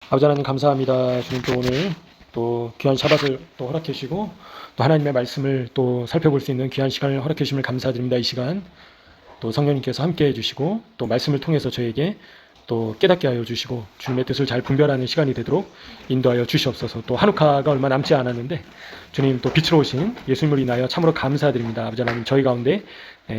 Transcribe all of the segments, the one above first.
아버지 하나님 감사합니다. 주님께 오늘 또 귀한 샤밧을 또 허락해 주시고 또 하나님의 말씀을 또 살펴볼 수 있는 귀한 시간을 허락해 주심을 감사드립니다. 이 시간 또 성령님께서 함께 해주시고 또 말씀을 통해서 저에게 또 깨닫게 하여 주시고 주님의 뜻을 잘 분별하는 시간이 되도록 인도하여 주시옵소서. 또 한우카가 얼마 남지 않았는데 주님 또 빛으로 오신 예수님을 인하여 참으로 감사드립니다. 아버지 하나님 저희 가운데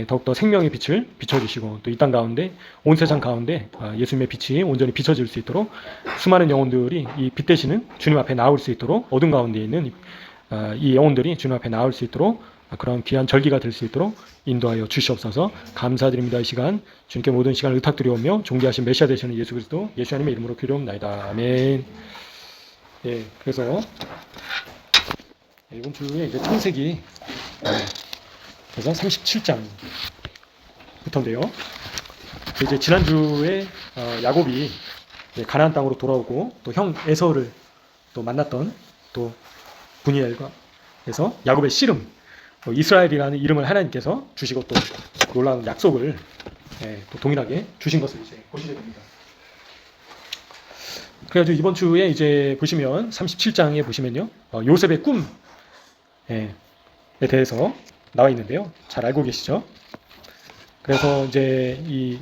더욱더 생명의 빛을 비춰주시고 또 이 땅 가운데 온 세상 가운데 예수님의 빛이 온전히 비춰질 수 있도록 수많은 영혼들이 이 빛 되시는 주님 앞에 나올 수 있도록 어둠 가운데 있는 이 영혼들이 주님 앞에 나올 수 있도록 그런 귀한 절기가 될 수 있도록 인도하여 주시옵소서. 감사드립니다. 이 시간 주님께 모든 시간을 의탁드리오며 존귀하신 메시아 되시는 예수 그리스도 예수 하나님의 이름으로 기도합니다. 아멘. 예, 그래서 이번 주에 이제 창세기 그래서 37장부터인데요. 이제 지난주에 야곱이 가나안 땅으로 돌아오고 또 형 에서를 또 만났던 또 분이엘과 해서 야곱의 씨름 이스라엘이라는 이름을 하나님께서 주시고 또 놀라운 약속을 또 동일하게 주신 것을 이제 보시게 됩니다. 그래가지고 이번 주에 이제 보시면 37장에 보시면요 요셉의 꿈에 대해서 나와 있는데요. 잘 알고 계시죠? 그래서 이제 이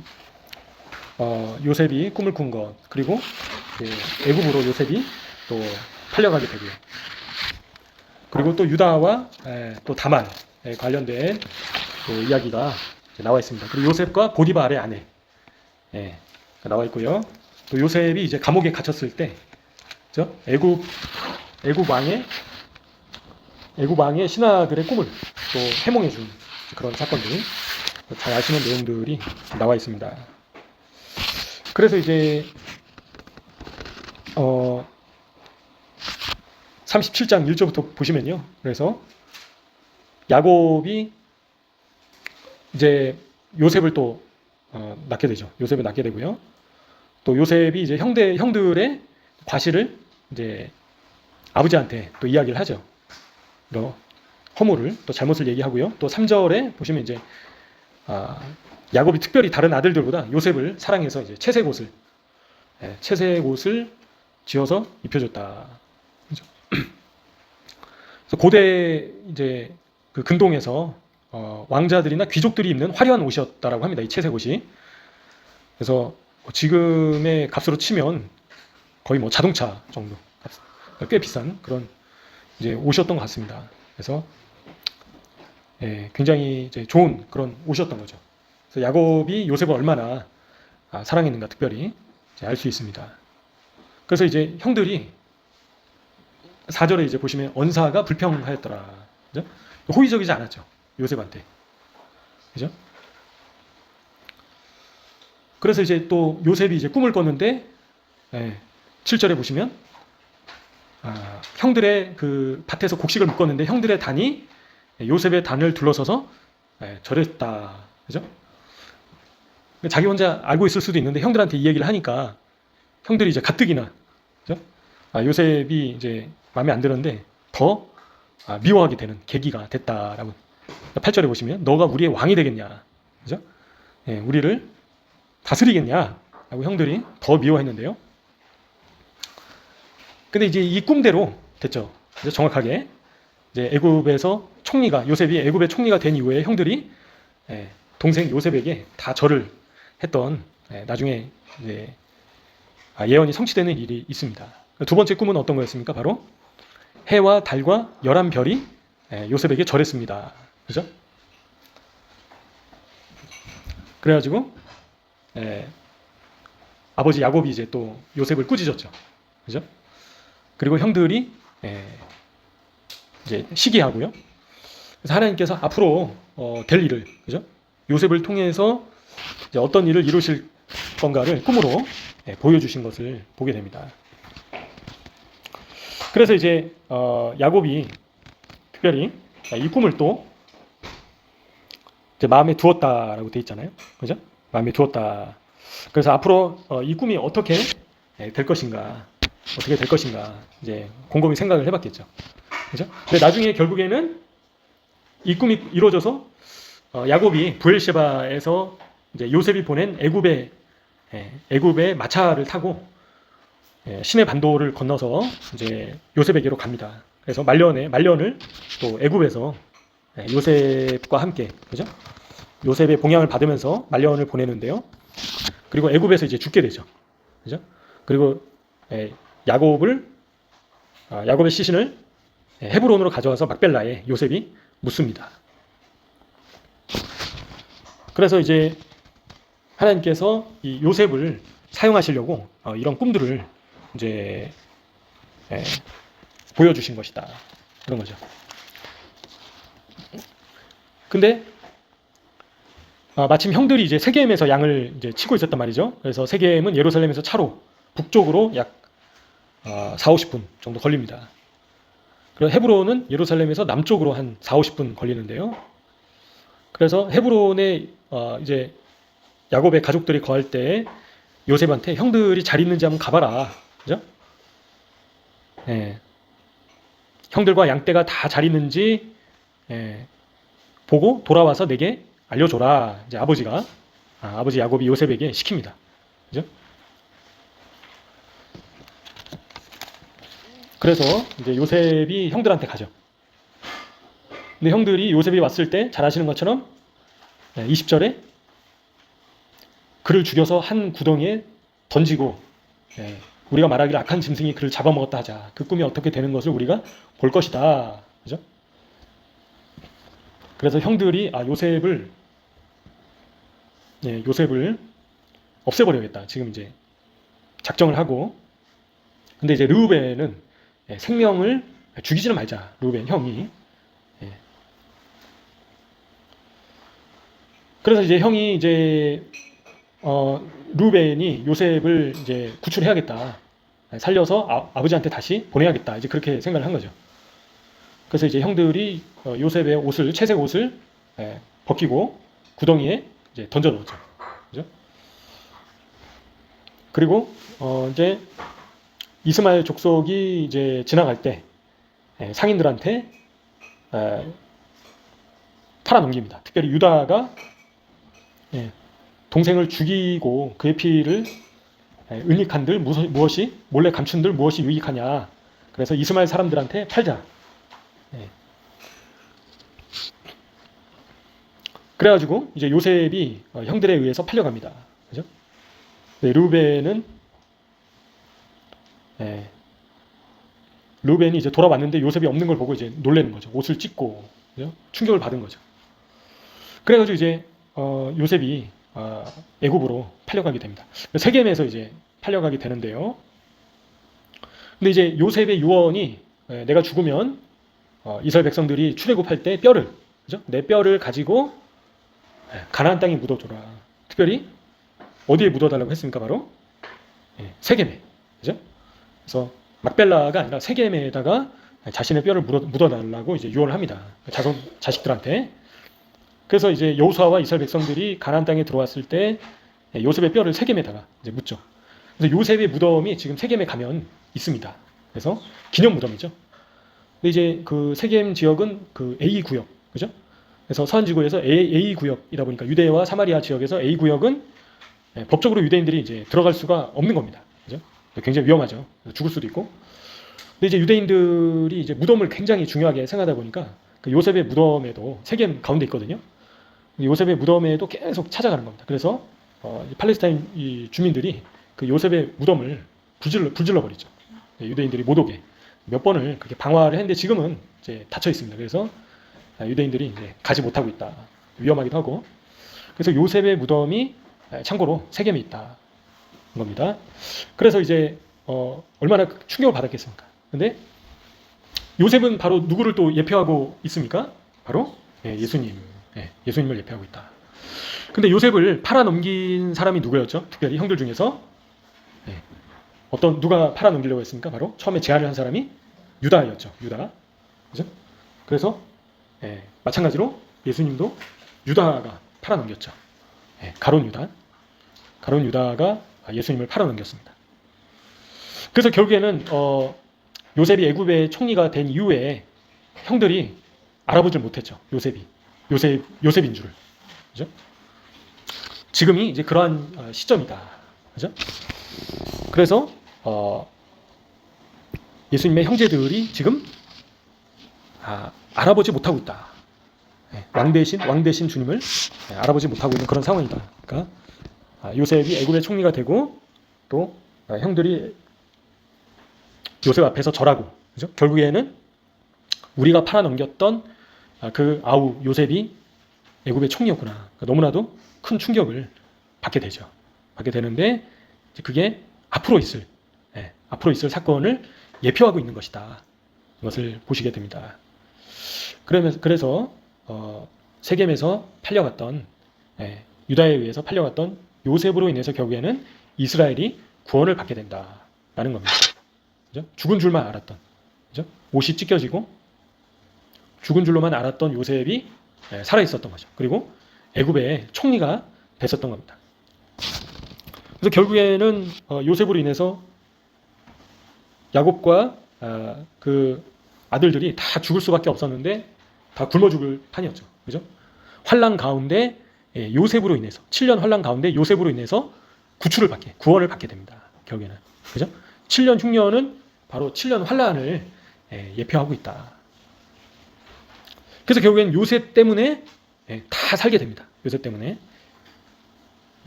요셉이 꿈을 꾼 것 그리고 애굽으로 요셉이 또 팔려가게 되고요. 그리고 또 유다와 또 다만 관련된 또 이야기가 나와 있습니다. 그리고 요셉과 보디발의 아내 나와 있고요. 또 요셉이 이제 감옥에 갇혔을 때, 그죠? 애굽 왕의 신하들의 꿈을 또 해몽해 준 그런 사건들 잘 아시는 내용들이 나와 있습니다. 그래서 이제 37장 1절부터 보시면요. 그래서 야곱이 이제 요셉을 또 낳게 되죠. 요셉을 낳게 되고요. 또 요셉이 이제 형들의 과실을 이제 아버지한테 또 이야기를 하죠. 허물을 또 잘못을 얘기하고요. 또 3절에 보시면 이제 야곱이 특별히 다른 아들들보다 요셉을 사랑해서 이제 채색옷을 지어서 입혀줬다. 그렇죠? 그래서 고대 이제 그 근동에서 왕자들이나 귀족들이 입는 화려한 옷이었다라고 합니다. 이 채색옷이. 그래서 지금의 값으로 치면 거의 뭐 자동차 정도 꽤 비싼 그런 이제 옷이었던 것 같습니다. 그래서 굉장히 이제 좋은 그런 옷이었던 거죠. 그래서 야곱이 요셉을 얼마나 사랑했는가 특별히 알 수 있습니다. 그래서 이제 형들이 4절에 이제 보시면 언사가 불평하였더라. 그죠? 호의적이지 않았죠. 요셉한테. 그죠? 그래서 이제 또 요셉이 이제 꿈을 꿨는데 7절에 보시면 형들의 그 밭에서 곡식을 묶었는데 형들의 단이 요셉의 단을 둘러서서 절했다. 그죠? 자기 혼자 알고 있을 수도 있는데 형들한테 이 얘기를 하니까 형들이 이제 가뜩이나 그죠? 요셉이 이제 마음에 안 들었는데 더 미워하게 되는 계기가 됐다라고 8절에 보시면 너가 우리의 왕이 되겠냐, 그죠? 우리를 다스리겠냐 라고 형들이 더 미워했는데요. 근데 이제 이 꿈대로 됐죠. 정확하게 이제 애굽에서 총리가 요셉이 애굽의 총리가 된 이후에 형들이 동생 요셉에게 다 절을 했던 나중에 이제 예언이 성취되는 일이 있습니다. 두 번째 꿈은 어떤 거였습니까? 바로 해와 달과 11별이 요셉에게 절했습니다. 그죠? 그래가지고 아버지 야곱이 이제 또 요셉을 꾸짖었죠. 그죠? 그리고 형들이 이제 시기하고요. 그래서 하나님께서 앞으로 될 일을, 그죠? 요셉을 통해서 이제 어떤 일을 이루실 건가를 꿈으로 보여주신 것을 보게 됩니다. 그래서 이제 야곱이 특별히 이 꿈을 또 이제 마음에 두었다라고 돼 있잖아요, 그죠? 마음에 두었다. 그래서 앞으로 이 꿈이 어떻게 될 것인가, 이제 곰곰이 생각을 해봤겠죠, 그죠? 근데 나중에 결국에는 이 꿈이 이루어져서 야곱이 부엘셰바에서 이제 요셉이 보낸 애굽의 마차를 타고 시내 반도를 건너서 이제 요셉에게로 갑니다. 그래서 말년을 또 애굽에서 요셉과 함께, 그죠? 요셉의 봉양을 받으면서 말년을 보내는데요. 그리고 애굽에서 이제 죽게 되죠. 그죠? 그리고 야곱의 시신을 헤브론으로 가져와서 막벨라에 요셉이 묻습니다. 그래서 이제 하나님께서 이 요셉을 사용하시려고 이런 꿈들을 이제 보여주신 것이다. 그런 거죠. 근데 마침 형들이 이제 세겜에서 양을 이제 치고 있었단 말이죠. 그래서 세겜은 예루살렘에서 차로 북쪽으로 약 40-50분 정도 걸립니다. 그리고 헤브론은 예루살렘에서 남쪽으로 한 40-50분 걸리는데요. 그래서 헤브론에 이제 야곱의 가족들이 거할 때 요셉한테 형들이 잘 있는지 한번 가봐라. 그죠? 형들과 양떼가 다 잘 있는지 보고 돌아와서 내게 알려줘라. 이제 아버지 야곱이 요셉에게 시킵니다. 그죠? 그래서 이제 요셉이 형들한테 가죠. 근데 형들이 요셉이 왔을 때 잘 아시는 것처럼 20절에 그를 죽여서 한 구덩이에 던지고 우리가 말하기를 악한 짐승이 그를 잡아먹었다 하자. 그 꿈이 어떻게 되는 것을 우리가 볼 것이다. 그죠? 그래서 형들이 요셉을 없애버려야겠다. 지금 이제 작정을 하고. 근데 이제 르우벤은 생명을 죽이지는 말자. 르우벤 형이. 그래서 이제 형이 이제 르우벤이 요셉을 이제 구출해야겠다. 살려서 아버지한테 다시 보내야겠다. 이제 그렇게 생각을 한 거죠. 그래서 이제 형들이 요셉의 채색 옷을 벗기고 구덩이에 이제 던져 넣었죠. 그죠? 그리고 이제 이스마엘 족속이 이제 지나갈 때 상인들한테 팔아넘깁니다. 특별히 유다가 동생을 죽이고 그의 피를 은닉한들 무엇이 몰래 감춘들 무엇이 유익하냐. 그래서 이스마엘 사람들한테 팔자. 그래가지고 이제 요셉이 형들에 의해서 팔려갑니다. 그죠? 르우벤이 이제 돌아왔는데 요셉이 없는 걸 보고 이제 놀라는 거죠. 옷을 찢고, 그죠? 충격을 받은 거죠. 그래가지고 이제 요셉이 애굽으로 팔려가게 됩니다. 세겜에서 이제 팔려가게 되는데요. 근데 이제 요셉의 유언이 내가 죽으면 이스라엘 백성들이 출애굽할 때 뼈를, 그죠? 내 뼈를 가지고 가나안 땅에 묻어줘라. 특별히 어디에 묻어달라고 했습니까? 바로 세겜에, 그죠? 그래서 막벨라가 아니라 세겜에다가 자신의 뼈를 묻어달라고 이제 유언을 합니다. 자식들한테. 그래서 이제 여호수아와 이스라엘 백성들이 가나안 땅에 들어왔을 때 요셉의 뼈를 세겜에다가 이제 묻죠. 그래서 요셉의 무덤이 지금 세겜에 가면 있습니다. 그래서 기념 무덤이죠. 근데 이제 그 세겜 지역은 그 A 구역, 그죠? 그래서 서한 지구에서 A 구역이다 보니까 유대와 사마리아 지역에서 A 구역은 법적으로 유대인들이 이제 들어갈 수가 없는 겁니다. 그죠? 굉장히 위험하죠. 죽을 수도 있고. 근데 이제 유대인들이 이제 무덤을 굉장히 중요하게 생각하다 보니까 그 요셉의 무덤에도 세겜 가운데 있거든요. 요셉의 무덤에도 계속 찾아가는 겁니다. 그래서 팔레스타인 이 주민들이 그 요셉의 무덤을 불질러 버리죠. 유대인들이 못 오게 몇 번을 그렇게 방화를 했는데 지금은 이제 닫혀 있습니다. 그래서 유대인들이 이제 가지 못하고 있다. 위험하기도 하고. 그래서 요셉의 무덤이 참고로 세겜에 있다. 겁니다. 그래서 이제 얼마나 충격을 받았겠습니까? 근데 요셉은 바로 누구를 또 예표하고 있습니까? 바로 예수님. 예수님을 예표하고 있다. 근데 요셉을 팔아넘긴 사람이 누구였죠? 특별히 형들 중에서 누가 팔아넘기려고 했습니까? 바로 처음에 제안을 한 사람이 유다였죠. 유다. 그죠? 그래서 마찬가지로 예수님도 유다가 팔아넘겼죠. 가룟 유다가 예수님을 팔아넘겼습니다. 그래서 결국에는 요셉이 애굽의 총리가 된 이후에 형들이 알아보질 못했죠. 요셉인 줄. 그죠? 지금이 이제 그러한 시점이다. 그죠? 그래서 예수님의 형제들이 지금 알아보지 못하고 있다. 왕 대신 주님을 알아보지 못하고 있는 그런 상황이다. 그러니까 요셉이 애굽의 총리가 되고 또 형들이 요셉 앞에서 절하고, 그죠? 결국에는 우리가 팔아넘겼던 그 아우 요셉이 애굽의 총리였구나. 그러니까 너무나도 큰 충격을 받게 되죠. 받게 되는데 그게 앞으로 있을 사건을 예표하고 있는 것이다. 이것을 보시게 됩니다. 그래서 세겜에서 팔려갔던 유다에 의해서 팔려갔던 요셉으로 인해서 결국에는 이스라엘이 구원을 받게 된다라는 겁니다. 그죠? 죽은 줄만 알았던, 그죠? 옷이 찢겨지고 죽은 줄로만 알았던 요셉이 살아 있었던 거죠. 그리고 애굽의 총리가 됐었던 겁니다. 그래서 결국에는 요셉으로 인해서 야곱과 그 아들들이 다 죽을 수밖에 없었는데 다 굶어 죽을 판이었죠. 그죠? 환란 가운데 요셉으로 인해서 7년 환란 가운데 요셉으로 인해서 구원을 받게 됩니다. 결국에는. 그죠? 7년 흉년은 바로 7년 환란을 예표하고 있다. 그래서 결국엔 요셉 때문에 다 살게 됩니다. 요셉 때문에.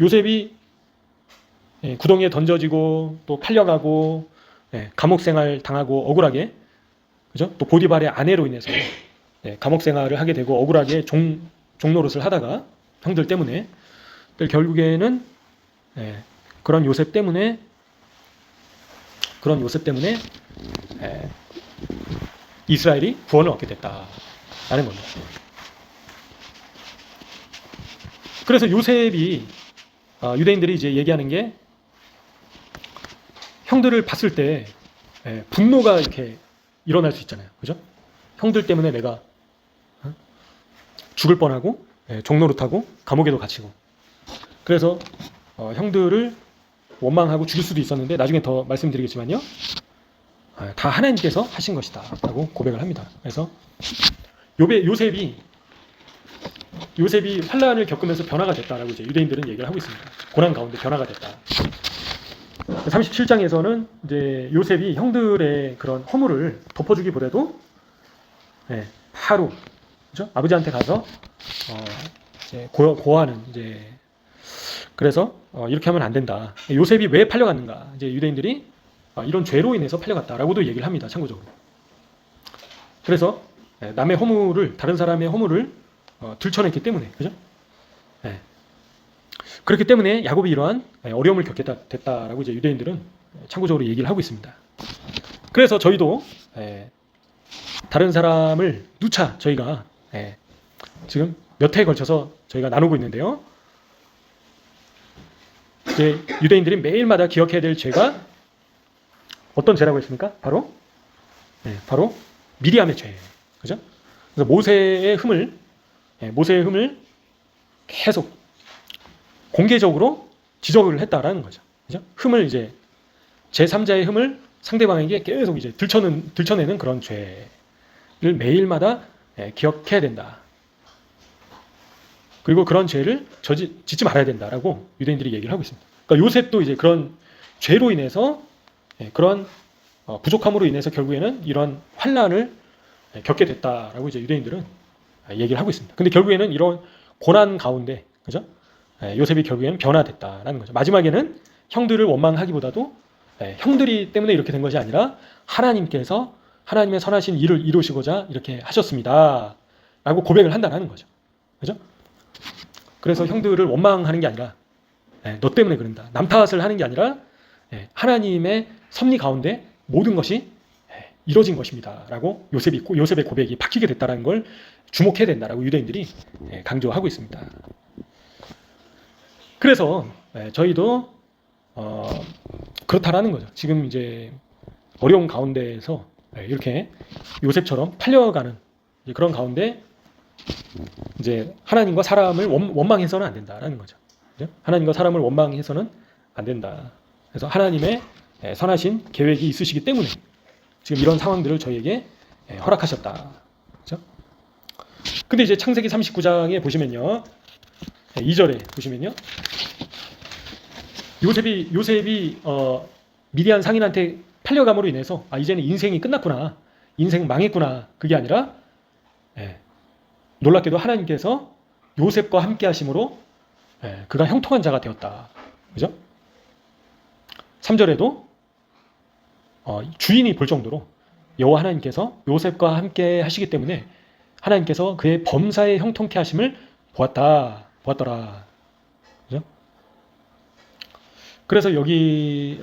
요셉이 구덩이에 던져지고 또 팔려가고 감옥 생활 당하고 억울하게, 그죠? 또 보디발의 아내로 인해서 감옥 생활을 하게 되고 억울하게 종노릇을 하다가 형들 때문에 결국에는 그런 요셉 때문에 이스라엘이 구원을 얻게 됐다라는 겁니다. 그래서 요셉이 유대인들이 이제 얘기하는 게 형들을 봤을 때 분노가 이렇게 일어날 수 있잖아요. 그죠? 형들 때문에 내가 죽을 뻔하고 종노릇하고 감옥에도 갇히고, 그래서 형들을 원망하고 죽일 수도 있었는데 나중에 더 말씀드리겠지만요, 다 하나님께서 하신 것이다 라고 고백을 합니다. 그래서 요셉이 환란을 겪으면서 변화가 됐다라고 이제 유대인들은 얘기를 하고 있습니다. 고난 가운데 변화가 됐다. 37장에서는 이제 요셉이 형들의 그런 허물을 덮어주기보다도 바로, 그죠? 아버지한테 가서 이제 고하는, 이제 그래서 이렇게 하면 안 된다. 요셉이 왜 팔려갔는가? 이제 유대인들이 이런 죄로 인해서 팔려갔다라고도 얘기를 합니다. 참고적으로. 그래서 남의 허물을, 다른 사람의 허물을 들춰냈기 때문에, 그죠? 그렇기 때문에 야곱이 이러한 어려움을 겪게 됐다라고 이제 유대인들은 참고적으로 얘기를 하고 있습니다. 그래서 저희도 다른 사람을 누차 저희가 지금 몇 회에 걸쳐서 저희가 나누고 있는데요. 이제 유대인들이 매일마다 기억해야 될 죄가 어떤 죄라고 했습니까? 바로 미리암의 죄, 그죠? 그래서 모세의 흠을 계속 공개적으로 지적을 했다라는 거죠. 그죠? 흠을 이제 제3자의 흠을 상대방에게 계속 이제 들춰내는 그런 죄를 매일마다 기억해야 된다. 그리고 그런 죄를 짓지 말아야 된다라고 유대인들이 얘기를 하고 있습니다. 그러니까 요셉도 이제 그런 죄로 인해서, 그런 부족함으로 인해서 결국에는 이런 환란을 겪게 됐다라고 이제 유대인들은 얘기를 하고 있습니다. 근데 결국에는 이런 고난 가운데, 그죠? 요셉이 결국에는 변화됐다라는 거죠. 마지막에는 형들을 원망하기보다도 형들이 때문에 이렇게 된 것이 아니라 하나님께서 하나님의 선하신 일을 이루시고자 이렇게 하셨습니다 라고 고백을 한다는 거죠. 그죠? 그래서 형들을 원망하는 게 아니라 너 때문에 그런다, 남 탓을 하는 게 아니라 하나님의 섭리 가운데 모든 것이 이루어진 것입니다 라고 요셉의 고백이 바뀌게 됐다는 걸 주목해야 된다라고 유대인들이 강조하고 있습니다. 그래서 저희도 그렇다라는 거죠. 지금 이제 어려운 가운데에서 이렇게 요셉처럼 팔려가는 그런 가운데 이제 하나님과 사람을 원망해서는 안 된다라는 거죠. 하나님과 사람을 원망해서는 안 된다. 그래서 하나님의 선하신 계획이 있으시기 때문에 지금 이런 상황들을 저희에게 허락하셨다. 그렇죠? 근데 이제 창세기 39장에 보시면요, 2절에 보시면요, 요셉이 미디안 상인한테 팔려감으로 인해서 이제는 인생이 끝났구나, 인생 망했구나, 그게 아니라 놀랍게도 하나님께서 요셉과 함께 하심으로 그가 형통한 자가 되었다. 그죠? 3절에도 주인이 볼 정도로 여호와 하나님께서 요셉과 함께 하시기 때문에 하나님께서 그의 범사에 형통케 하심을 보았더라. 그죠? 그래서 여기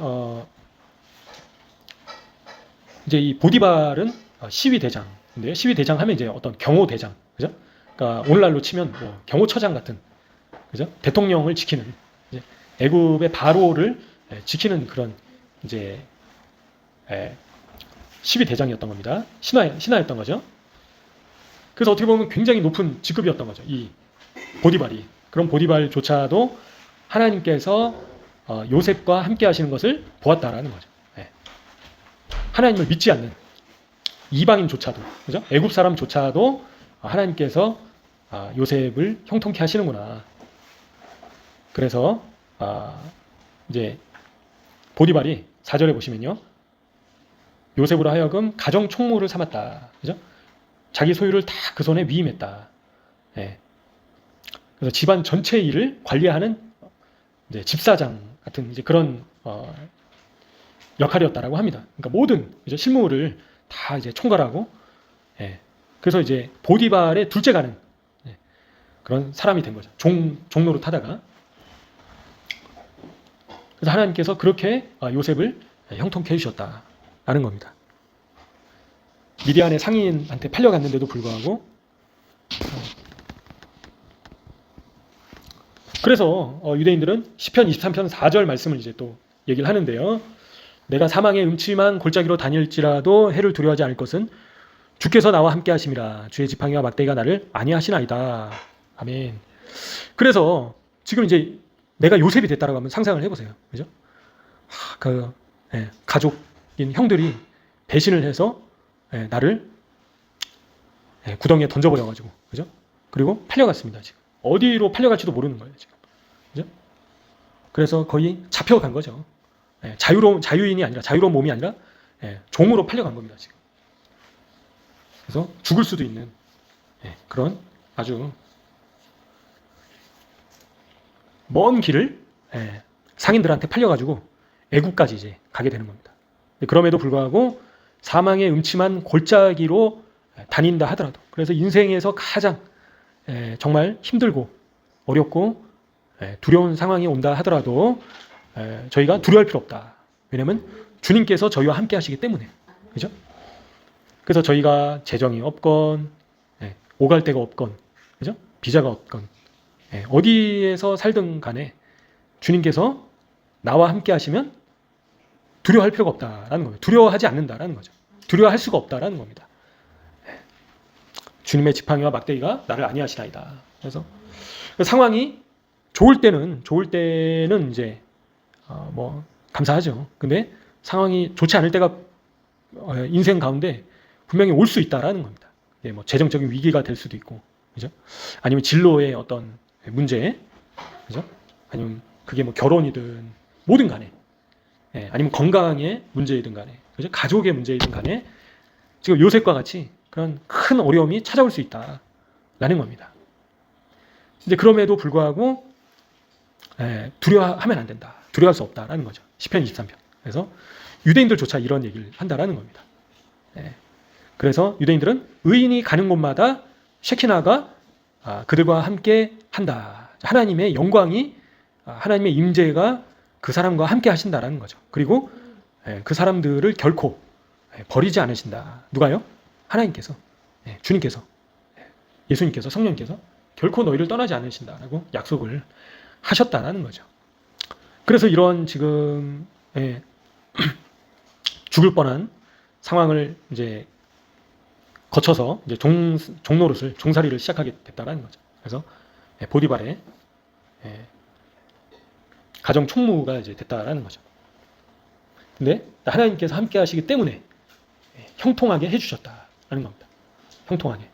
이제 이 보디발은 시위 대장인데요. 시위 대장 하면 이제 어떤 경호 대장, 그죠? 그러니까 오늘날로 치면 뭐 경호처장 같은, 그죠? 대통령을 지키는, 이제 애굽의 바로를 지키는 그런 이제 시위 대장이었던 겁니다. 신하였던 거죠. 그래서 어떻게 보면 굉장히 높은 직급이었던 거죠. 이 보디발이. 그런 보디발조차도 하나님께서 요셉과 함께 하시는 것을 보았다라는 거죠. 하나님을 믿지 않는 이방인조차도, 그죠? 애굽 사람조차도 하나님께서 요셉을 형통케 하시는구나. 그래서 이제 보디발이 4절에 보시면요, 요셉으로 하여금 가정 총무를 삼았다. 그죠? 자기 소유를 다 그 손에 위임했다. 그래서 집안 전체 일을 관리하는 이제 집사장 같은 이제 그런 역할이었다라고 합니다. 그러니까 모든 이제 실무를 다 이제 총괄하고, 그래서 이제 보디발의 둘째가는 그런 사람이 된 거죠. 종로를 타다가. 그래서 하나님께서 그렇게 요셉을 형통케 해주셨다라는 겁니다. 미디안의 상인한테 팔려갔는데도 불구하고, 그래서 유대인들은 시편 23편 4절 말씀을 이제 또 얘기를 하는데요. 내가 사망의 음침한 골짜기로 다닐지라도 해를 두려워하지 않을 것은 주께서 나와 함께 하심이라. 주의 지팡이와 막대기가 나를 안위하시나이다. 아멘. 그래서 지금 이제 내가 요셉이 됐다라고 하면 상상을 해보세요. 그죠? 가족인 형들이 배신을 해서 나를 구덩이에 던져버려가지고, 그죠? 그리고 팔려갔습니다. 지금 어디로 팔려갈지도 모르는 거예요. 지금, 그죠? 그래서 거의 잡혀간 거죠. 자유인이 아니라, 자유로운 몸이 아니라 종으로 팔려간 겁니다. 지금. 그래서 죽을 수도 있는 그런 아주 먼 길을 상인들한테 팔려가지고 애국까지 이제 가게 되는 겁니다. 그럼에도 불구하고 사망의 음침한 골짜기로 다닌다 하더라도, 그래서 인생에서 가장 정말 힘들고 어렵고 두려운 상황이 온다 하더라도 저희가 두려워할 필요 없다. 왜냐하면 주님께서 저희와 함께 하시기 때문에. 그죠? 그래서 저희가 재정이 없건 오갈 데가 없건, 그죠? 비자가 없건 어디에서 살든 간에 주님께서 나와 함께 하시면 두려워할 필요가 없다라는 거예요. 두려워하지 않는다라는 거죠. 두려워할 수가 없다라는 겁니다. 주님의 지팡이와 막대기가 나를 안위하시나이다. 그래서 상황이 좋을 때는 이제 뭐 감사하죠. 근데 상황이 좋지 않을 때가 인생 가운데 분명히 올 수 있다라는 겁니다. 뭐 재정적인 위기가 될 수도 있고, 그죠? 아니면 진로의 어떤 문제, 그죠? 아니면 그게 뭐 결혼이든 뭐든 간에, 아니면 건강의 문제이든 간에, 그죠? 가족의 문제이든 간에 지금 요셉과 같이 그런 큰 어려움이 찾아올 수 있다라는 겁니다. 이제 그럼에도 불구하고 두려워하면 안 된다. 두려워할 수 없다라는 거죠. 시편 23편. 그래서 유대인들조차 이런 얘기를 한다라는 겁니다. 그래서 유대인들은 의인이 가는 곳마다 셰키나가 그들과 함께 한다. 하나님의 영광이, 하나님의 임재가 그 사람과 함께 하신다라는 거죠. 그리고 그 사람들을 결코 버리지 않으신다. 누가요? 하나님께서, 주님께서, 예수님께서, 성령님께서 결코 너희를 떠나지 않으신다라고 약속을 하셨다라는 거죠. 그래서 이런 지금 죽을 뻔한 상황을 이제 거쳐서 이제 종노릇을, 종살이를 시작하게 됐다라는 거죠. 그래서 보디발의 가정 총무가 이제 됐다라는 거죠. 근데 하나님께서 함께 하시기 때문에 형통하게 해주셨다라는 겁니다. 형통하게.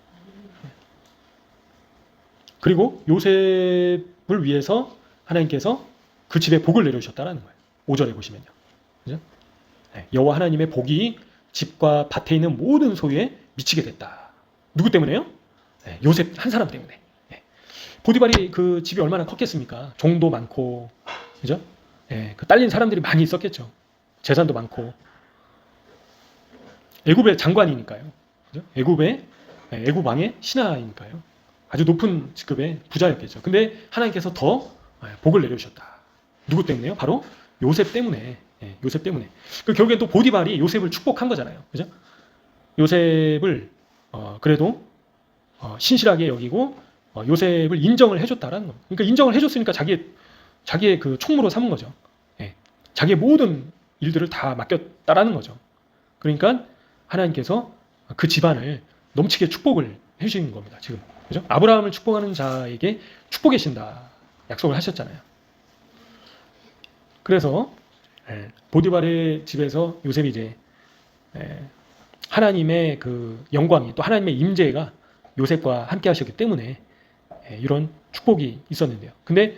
그리고 요셉을 위해서 하나님께서 그 집에 복을 내려주셨다라는 거예요. 5절에 보시면요. 그죠? 여호와 하나님의 복이 집과 밭에 있는 모든 소유에 미치게 됐다. 누구 때문에요? 요셉 한 사람 때문에. 보디발이 그 집이 얼마나 컸겠습니까? 종도 많고, 그죠? 그 딸린 사람들이 많이 있었겠죠. 재산도 많고. 애굽의 장관이니까요. 그죠? 애굽 왕의 신하이니까요. 아주 높은 직급의 부자였겠죠. 근데 하나님께서 더 복을 내려주셨다. 누구 때문에요? 바로 요셉 때문에. 요셉 때문에. 그 결국엔 또 보디발이 요셉을 축복한 거잖아요. 그죠? 요셉을 그래도 신실하게 여기고 요셉을 인정을 해줬다라는 겁니다. 그러니까 인정을 해줬으니까 자기의 그 총무로 삼은 거죠. 자기의 모든 일들을 다 맡겼다라는 거죠. 그러니까 하나님께서 그 집안을 넘치게 축복을 해주신 겁니다. 지금 그죠? 아브라함을 축복하는 자에게 축복해 신다 약속을 하셨잖아요. 그래서 보디발의 집에서 요셉이 이제 하나님의 그 영광이 또 하나님의 임재가 요셉과 함께 하셨기 때문에 이런 축복이 있었는데요. 근데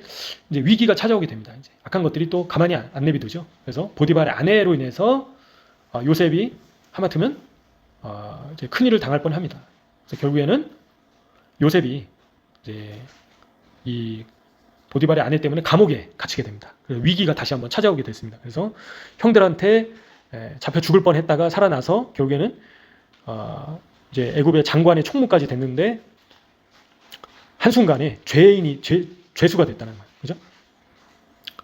이제 위기가 찾아오게 됩니다. 이제 악한 것들이 또 가만히 안 내비두죠. 그래서 보디발의 아내로 인해서 요셉이 하마터면 이제 큰일을 당할 뻔합니다. 그래서 결국에는 요셉이 이제 이 보디발의 아내 때문에 감옥에 갇히게 됩니다. 그래서 위기가 다시 한번 찾아오게 됐습니다. 그래서 형들한테 잡혀 죽을 뻔했다가 살아나서 결국에는 이제 애굽의 장관의 총무까지 됐는데 한순간에 죄수가 됐다는 거예요. 그죠?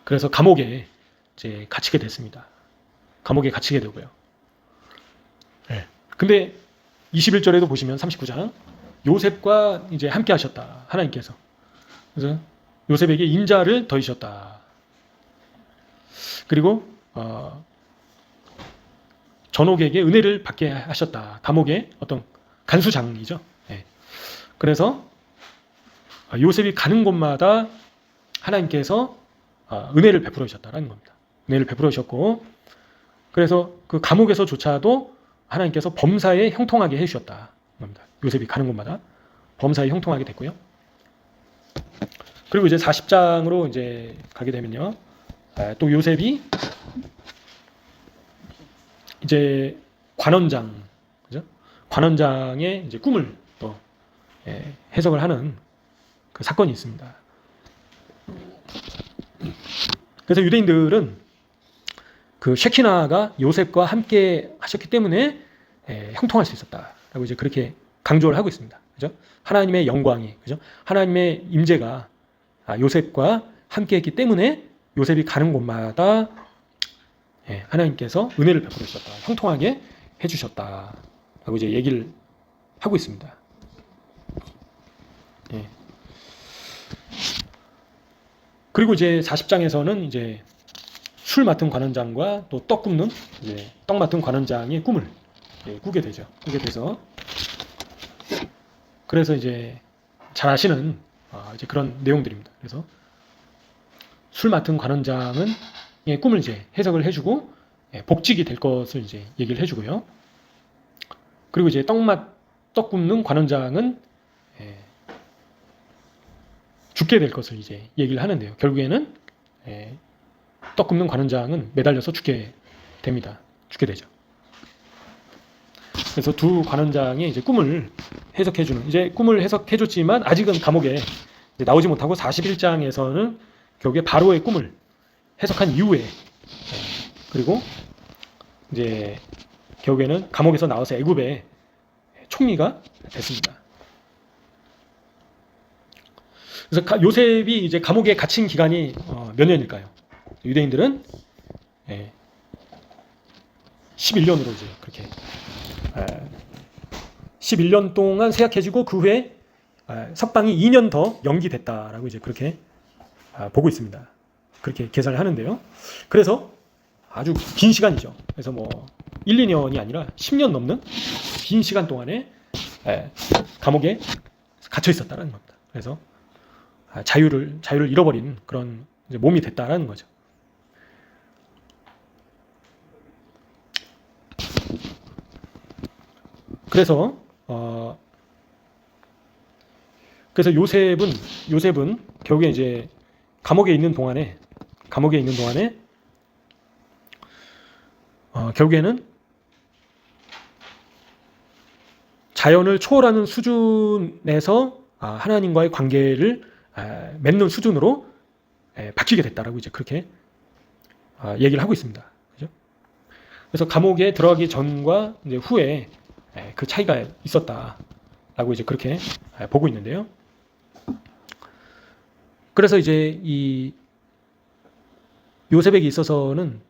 그래서 감옥에 이제 갇히게 됐습니다. 감옥에 갇히게 되고요. 근데 21절에도 보시면 39장 요셉과 이제 함께 하셨다. 하나님께서. 그래서 요셉에게 인자를 더하셨다. 그리고 전옥에게 은혜를 받게 하셨다. 감옥의 어떤 간수장이죠. 그래서 요셉이 가는 곳마다 하나님께서 은혜를 베풀어 주셨다는 겁니다. 은혜를 베풀어 주셨고, 그래서 그 감옥에서조차도 하나님께서 범사에 형통하게 해주셨다는 겁니다. 요셉이 가는 곳마다 범사에 형통하게 됐고요. 그리고 이제 40장으로 이제 가게 되면요, 또 요셉이 이제 관원장, 그죠? 관원장의 이제 꿈을 또 해석을 하는 그 사건이 있습니다. 그래서 유대인들은 그 셰키나가 요셉과 함께 하셨기 때문에 형통할 수 있었다라고 이제 그렇게 강조를 하고 있습니다. 그죠? 하나님의 영광이, 그죠? 하나님의 임재가 요셉과 함께했기 때문에 요셉이 가는 곳마다 하나님께서 은혜를 베풀어 주셨다, 형통하게 해주셨다라고 이제 얘기를 하고 있습니다. 그리고 이제 40장에서는 이제 술 맡은 관원장과 또 떡 굽는 이제 떡 맡은 관원장의 꿈을 꾸게 되죠. 꾸게 돼서 그래서 이제 잘 아시는 이제 그런 내용들입니다. 그래서 술 맡은 관원장은 꿈을 이제 해석을 해주고 복직이 될 것을 이제 얘기를 해주고요. 그리고 이제 떡 굽는 관원장은 죽게 될 것을 이제 얘기를 하는데요. 결국에는 떡 굽는 관원장은 매달려서 죽게 됩니다. 죽게 되죠. 그래서 두 관원장이 이제 꿈을 해석해주는, 이제 꿈을 해석해줬지만 아직은 감옥에 이제 나오지 못하고 41장에서는 결국에 바로의 꿈을 해석한 이후에 그리고 이제 결국에는 감옥에서 나와서 애굽의 총리가 됐습니다. 그래서 요셉이 이제 감옥에 갇힌 기간이 몇 년일까요? 유대인들은 11년으로 이제 그렇게 11년 동안 세약해지고 그 후에 석방이 2년 더 연기됐다라고 이제 그렇게 보고 있습니다. 그렇게 계산을 하는데요. 그래서 아주 긴 시간이죠. 그래서 뭐 1, 2년이 아니라 10년 넘는 긴 시간 동안에 감옥에 갇혀 있었다는 겁니다. 그래서 자유를 잃어버린 그런 이제 몸이 됐다라는 거죠. 그래서 요셉은 결국에 이제 감옥에 있는 동안에 결국에는 자연을 초월하는 수준에서 하나님과의 관계를 맺는 수준으로 바뀌게 됐다라고 이제 그렇게 얘기를 하고 있습니다. 그죠? 그래서 감옥에 들어가기 전과 이제 후에 그 차이가 있었다라고 이제 그렇게 보고 있는데요. 그래서 이제 이 요셉에게 있어서는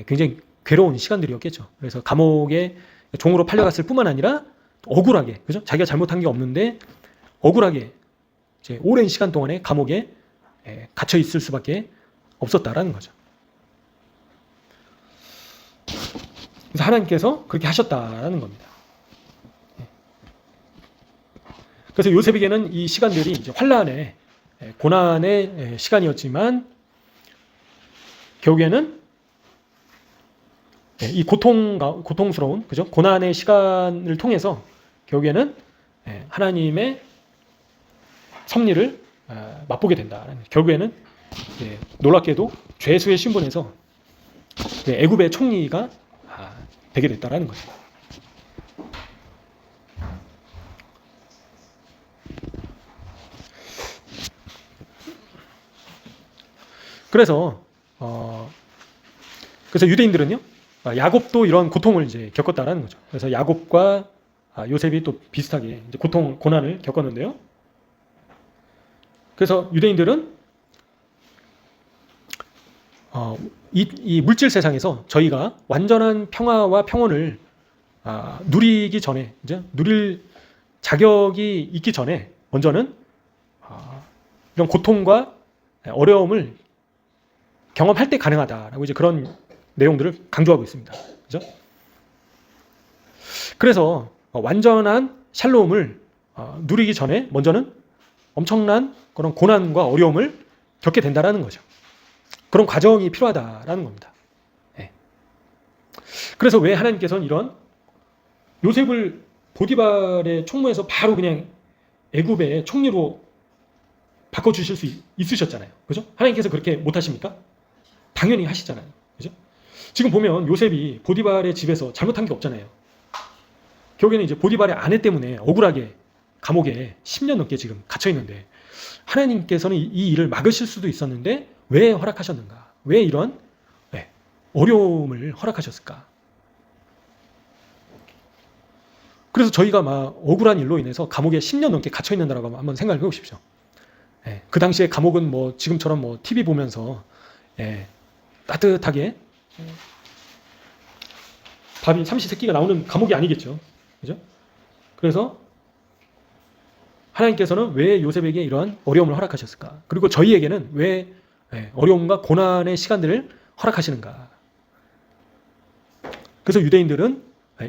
굉장히 괴로운 시간들이었겠죠. 그래서 감옥에 종으로 팔려갔을 뿐만 아니라 억울하게, 그죠? 자기가 잘못한 게 없는데 억울하게 이제 오랜 시간 동안에 감옥에 갇혀 있을 수밖에 없었다라는 거죠. 그래서 하나님께서 그렇게 하셨다라는 겁니다. 그래서 요셉에게는 이 시간들이 이제 환란의 고난의 시간이었지만 결국에는 이 고통스러운, 그죠? 고난의 시간을 통해서 결국에는 하나님의 섭리를 맛보게 된다. 결국에는 놀랍게도 죄수의 신분에서 애굽의 총리가 되게 됐다라는 거죠. 그래서 유대인들은요, 야곱도 이런 고통을 이제 겪었다라는 거죠. 그래서 야곱과 요셉이 또 비슷하게 이제 고난을 겪었는데요. 그래서 유대인들은 이 물질 세상에서 저희가 완전한 평화와 평온을 누리기 전에, 이제 누릴 자격이 있기 전에 먼저는 이런 고통과 어려움을 경험할 때 가능하다라고 이제 그런 내용들을 강조하고 있습니다. 그죠? 그래서 완전한 샬롬을 누리기 전에 먼저는 엄청난 그런 고난과 어려움을 겪게 된다라는 거죠. 그런 과정이 필요하다라는 겁니다. 네. 그래서 왜 하나님께서는 이런 요셉을 보디발의 총무에서 바로 그냥 애굽의 총리로 바꿔주실 수 있으셨잖아요. 그죠? 하나님께서 그렇게 못하십니까? 당연히 하시잖아요. 그죠? 지금 보면 요셉이 보디발의 집에서 잘못한 게 없잖아요. 결국에는 이제 보디발의 아내 때문에 억울하게 감옥에 10년 넘게 지금 갇혀 있는데 하나님께서는 이 일을 막으실 수도 있었는데 왜 허락하셨는가? 왜 이런 어려움을 허락하셨을까? 그래서 저희가 막 억울한 일로 인해서 감옥에 10년 넘게 갇혀 있는다라고 한번 생각을 해보십시오. 그 당시에 감옥은 뭐 지금처럼 뭐 TV 보면서 따뜻하게 밥이 삼시세끼가 나오는 감옥이 아니겠죠. 그죠? 그래서 하나님께서는 왜 요셉에게 이러한 어려움을 허락하셨을까? 그리고 저희에게는 왜 어려움과 고난의 시간들을 허락하시는가? 그래서 유대인들은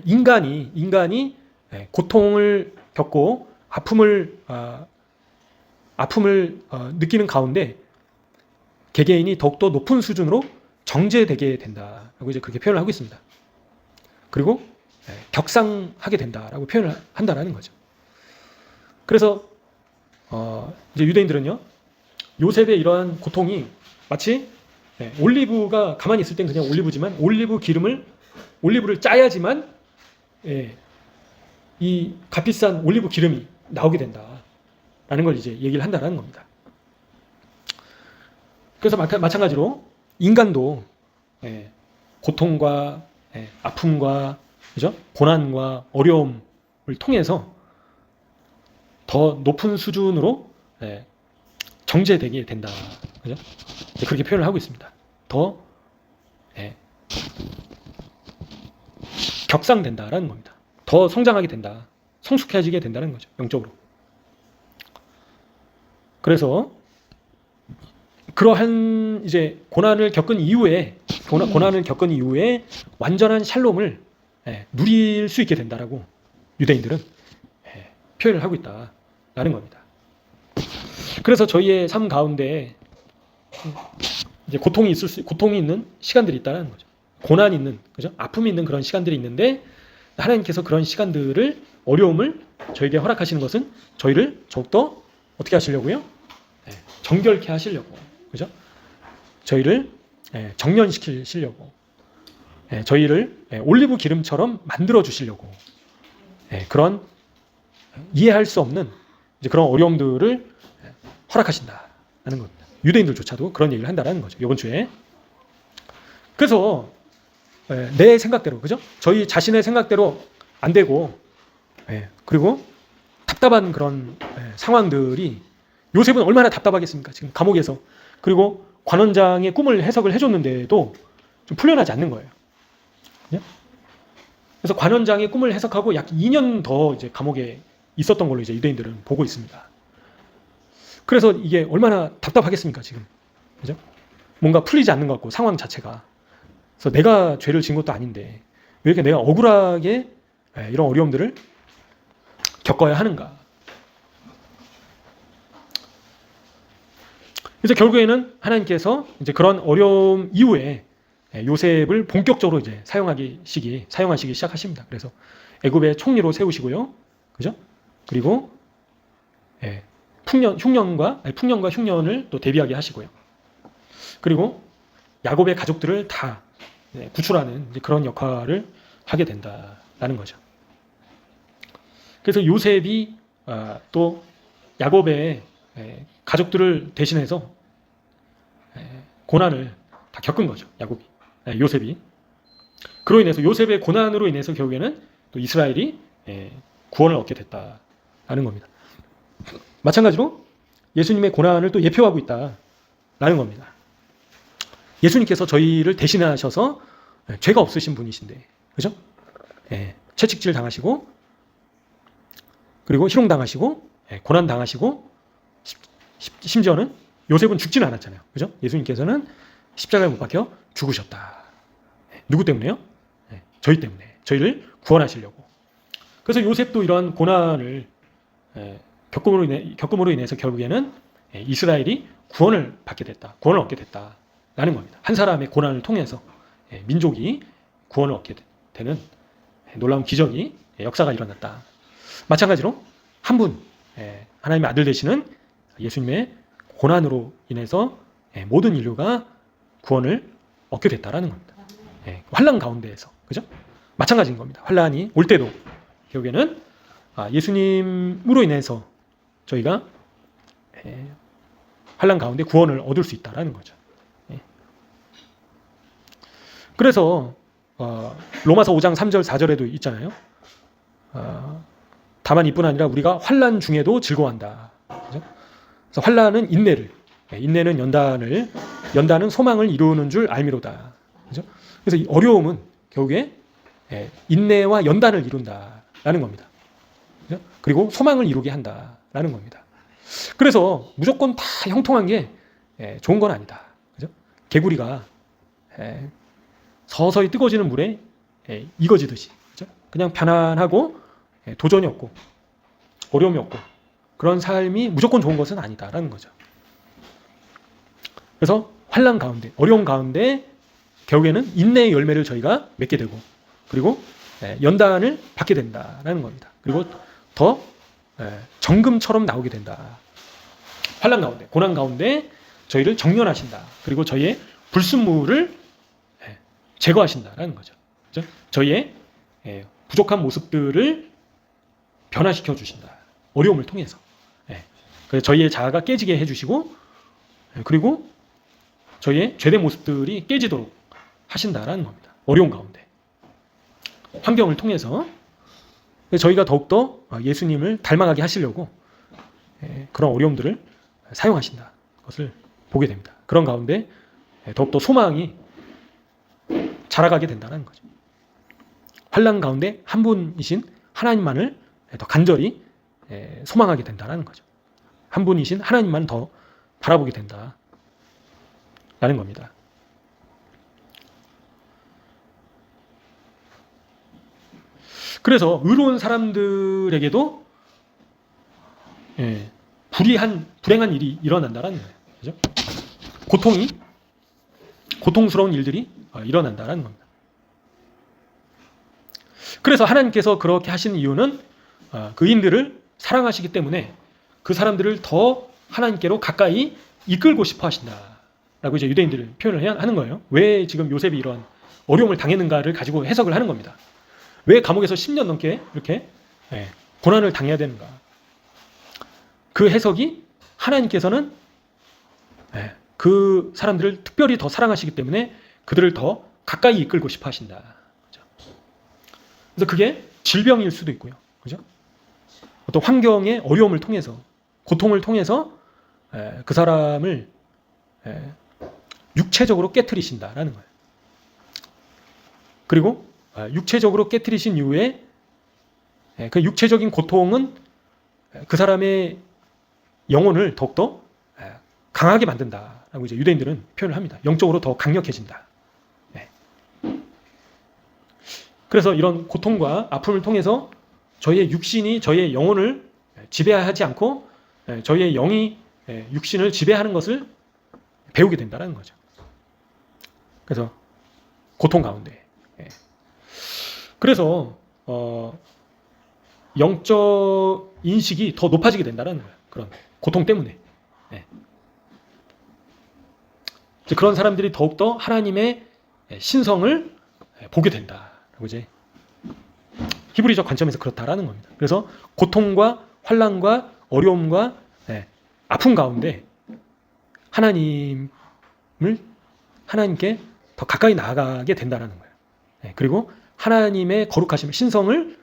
인간이 고통을 겪고 아픔을 느끼는 가운데 개개인이 더욱더 높은 수준으로 정죄되게 된다라고 이제 그렇게 표현을 하고 있습니다. 그리고 격상하게 된다라고 표현을 한다라는 거죠. 그래서 이제 유대인들은요, 요셉의 이러한 고통이 마치 올리브가 가만히 있을 땐 그냥 올리브지만 올리브를 짜야지만 이 값비싼 올리브 기름이 나오게 된다라는 걸 이제 얘기를 한다라는 겁니다. 그래서 마찬가지로 인간도 고통과 아픔과, 그죠? 고난과 어려움을 통해서 더 높은 수준으로 정죄되게 된다. 그죠? 그렇게 표현을 하고 있습니다. 더 격상된다라는 겁니다. 더 성장하게 된다. 성숙해지게 된다는 거죠. 영적으로. 그래서 그러한 이제 고난을 겪은 이후에 완전한 샬롬을 누릴 수 있게 된다라고 유대인들은 표현을 하고 있다라는 겁니다. 그래서 저희의 삶 가운데 이제 고통이 있는 시간들이 있다는 거죠. 고난이 있는, 그죠? 아픔이 있는 그런 시간들이 있는데 하나님께서 그런 시간들을, 어려움을 저에게 허락하시는 것은 저희를 더욱더 어떻게 하시려고요? 정결케 하시려고, 그죠? 저희를 정련시키시려고, 저희를 올리브 기름처럼 만들어 주시려고 그런 이해할 수 없는 이제 그런 어려움들을 허락하신다는 겁니다. 유대인들조차도 그런 얘기를 한다는 거죠. 이번 주에. 그래서 내 생각대로, 그죠? 저희 자신의 생각대로 안 되고, 그리고 답답한 그런 상황들이, 요셉은 얼마나 답답하겠습니까? 지금 감옥에서. 그리고 관원장의 꿈을 해석을 해줬는데도 좀 풀려나지 않는 거예요. 그래서 관원장의 꿈을 해석하고 약 2년 더 이제 감옥에 있었던 걸로 이제 유대인들은 보고 있습니다. 그래서 이게 얼마나 답답하겠습니까, 지금. 그죠? 뭔가 풀리지 않는 것 같고, 상황 자체가. 그래서 내가 죄를 지은 것도 아닌데, 왜 이렇게 내가 억울하게 이런 어려움들을 겪어야 하는가. 그래서 결국에는 하나님께서 이제 그런 어려움 이후에 요셉을 본격적으로 이제 사용하시기 시작하십니다. 그래서 애굽의 총리로 세우시고요. 그죠? 그리고 풍년과 흉년을 또 대비하게 하시고요. 그리고 야곱의 가족들을 다 구출하는 이제 그런 역할을 하게 된다라는 거죠. 그래서 요셉이 또 야곱의 가족들을 대신해서 고난을 다 겪은 거죠. 요셉이. 그로 인해서 요셉의 고난으로 인해서 결국에는 또 이스라엘이 구원을 얻게 됐다라는 겁니다. 마찬가지로 예수님의 고난을 또 예표하고 있다라는 겁니다. 예수님께서 저희를 대신하셔서 죄가 없으신 분이신데, 그죠? 채찍질 당하시고, 그리고 희롱당하시고, 고난당하시고, 심지어는 요셉은 죽지는 않았잖아요. 그죠? 예수님께서는 십자가에 못 박혀 죽으셨다. 누구 때문에요? 저희 때문에. 저희를 구원하시려고. 그래서 요셉도 이러한 고난을 겪음으로 인해서 결국에는 이스라엘이 구원을 얻게 됐다라는 겁니다. 한 사람의 고난을 통해서 민족이 구원을 얻게 되는 놀라운 기적이, 역사가 일어났다. 마찬가지로 한 분, 하나님의 아들 되시는 예수님의 고난으로 인해서 모든 인류가 구원을 얻게 됐다라는 겁니다. 환난 가운데에서, 그죠? 마찬가지인 겁니다. 환난이 올 때도 결국에는 예수님으로 인해서 저희가 환난 가운데 구원을 얻을 수 있다라는 거죠. 그래서 로마서 5장 3절 4절에도 있잖아요. 다만 이뿐 아니라 우리가 환난 중에도 즐거워한다. 그죠? 그래서 환난은 인내는 연단은 소망을 이루는 줄 알미로다. 그죠? 그래서 이 어려움은 결국에 인내와 연단을 이룬다라는 겁니다. 그죠? 그리고 소망을 이루게 한다라는 겁니다. 그래서 무조건 다 형통한 게 좋은 건 아니다. 그죠? 개구리가 서서히 뜨거워지는 물에 익어지듯이, 그죠? 그냥 편안하고 도전이 없고 어려움이 없고 그런 삶이 무조건 좋은 것은 아니다라는 거죠. 그래서 환난 가운데, 어려움 가운데 결국에는 인내의 열매를 저희가 맺게 되고, 그리고 연단을 받게 된다라는 겁니다. 그리고 더 정금처럼 나오게 된다. 환난 가운데, 고난 가운데 저희를 정련하신다. 그리고 저희의 불순물을 제거하신다라는 거죠. 그렇죠? 저희의 부족한 모습들을 변화시켜 주신다. 어려움을 통해서. 그래서 저희의 자아가 깨지게 해주시고, 그리고 저희의 죄된 모습들이 깨지도록 하신다라는 겁니다. 어려운 가운데. 환경을 통해서 저희가 더욱더 예수님을 닮아가게 하시려고 그런 어려움들을 사용하신다. 것을 보게 됩니다. 그런 가운데 더욱더 소망이 자라가게 된다는 거죠. 환난 가운데 한 분이신 하나님만을 더 간절히 소망하게 된다는 거죠. 한 분이신 하나님만 더 바라보게 된다라는 겁니다. 그래서 의로운 사람들에게도 불행한 일이 일어난다라는 거예요. 그죠? 고통스러운 일들이 일어난다라는 겁니다. 그래서 하나님께서 그렇게 하신 이유는 그인들을 사랑하시기 때문에 그 사람들을 더 하나님께로 가까이 이끌고 싶어 하신다라고 이제 유대인들을 표현을 하는 거예요. 왜 지금 요셉이 이런 어려움을 당했는가를 가지고 해석을 하는 겁니다. 왜 감옥에서 10년 넘게 이렇게 고난을 당해야 되는가? 그 해석이 하나님께서는 그 사람들을 특별히 더 사랑하시기 때문에 그들을 더 가까이 이끌고 싶어 하신다. 그죠? 그래서 그게 질병일 수도 있고요. 그죠? 어떤 환경의 어려움을 통해서, 고통을 통해서 그 사람을 육체적으로 깨트리신다라는 거예요. 그리고 육체적으로 깨트리신 이후에 그 육체적인 고통은 그 사람의 영혼을 더욱더 강하게 만든다라고 이제 유대인들은 표현을 합니다. 영적으로 더 강력해진다. 그래서 이런 고통과 아픔을 통해서 저희의 육신이 저희의 영혼을 지배하지 않고 저희의 영이 육신을 지배하는 것을 배우게 된다는 거죠. 그래서 고통 가운데. 그래서 영적 인식이 더 높아지게 된다는 거예요. 그런 고통 때문에. 그런 사람들이 더욱더 하나님의 신성을 보게 된다라고 이제 히브리적 관점에서 그렇다라는 겁니다. 그래서 고통과 환난과 어려움과 아픔 가운데 하나님께 더 가까이 나아가게 된다라는 거예요. 그리고 하나님의 거룩하심을, 신성을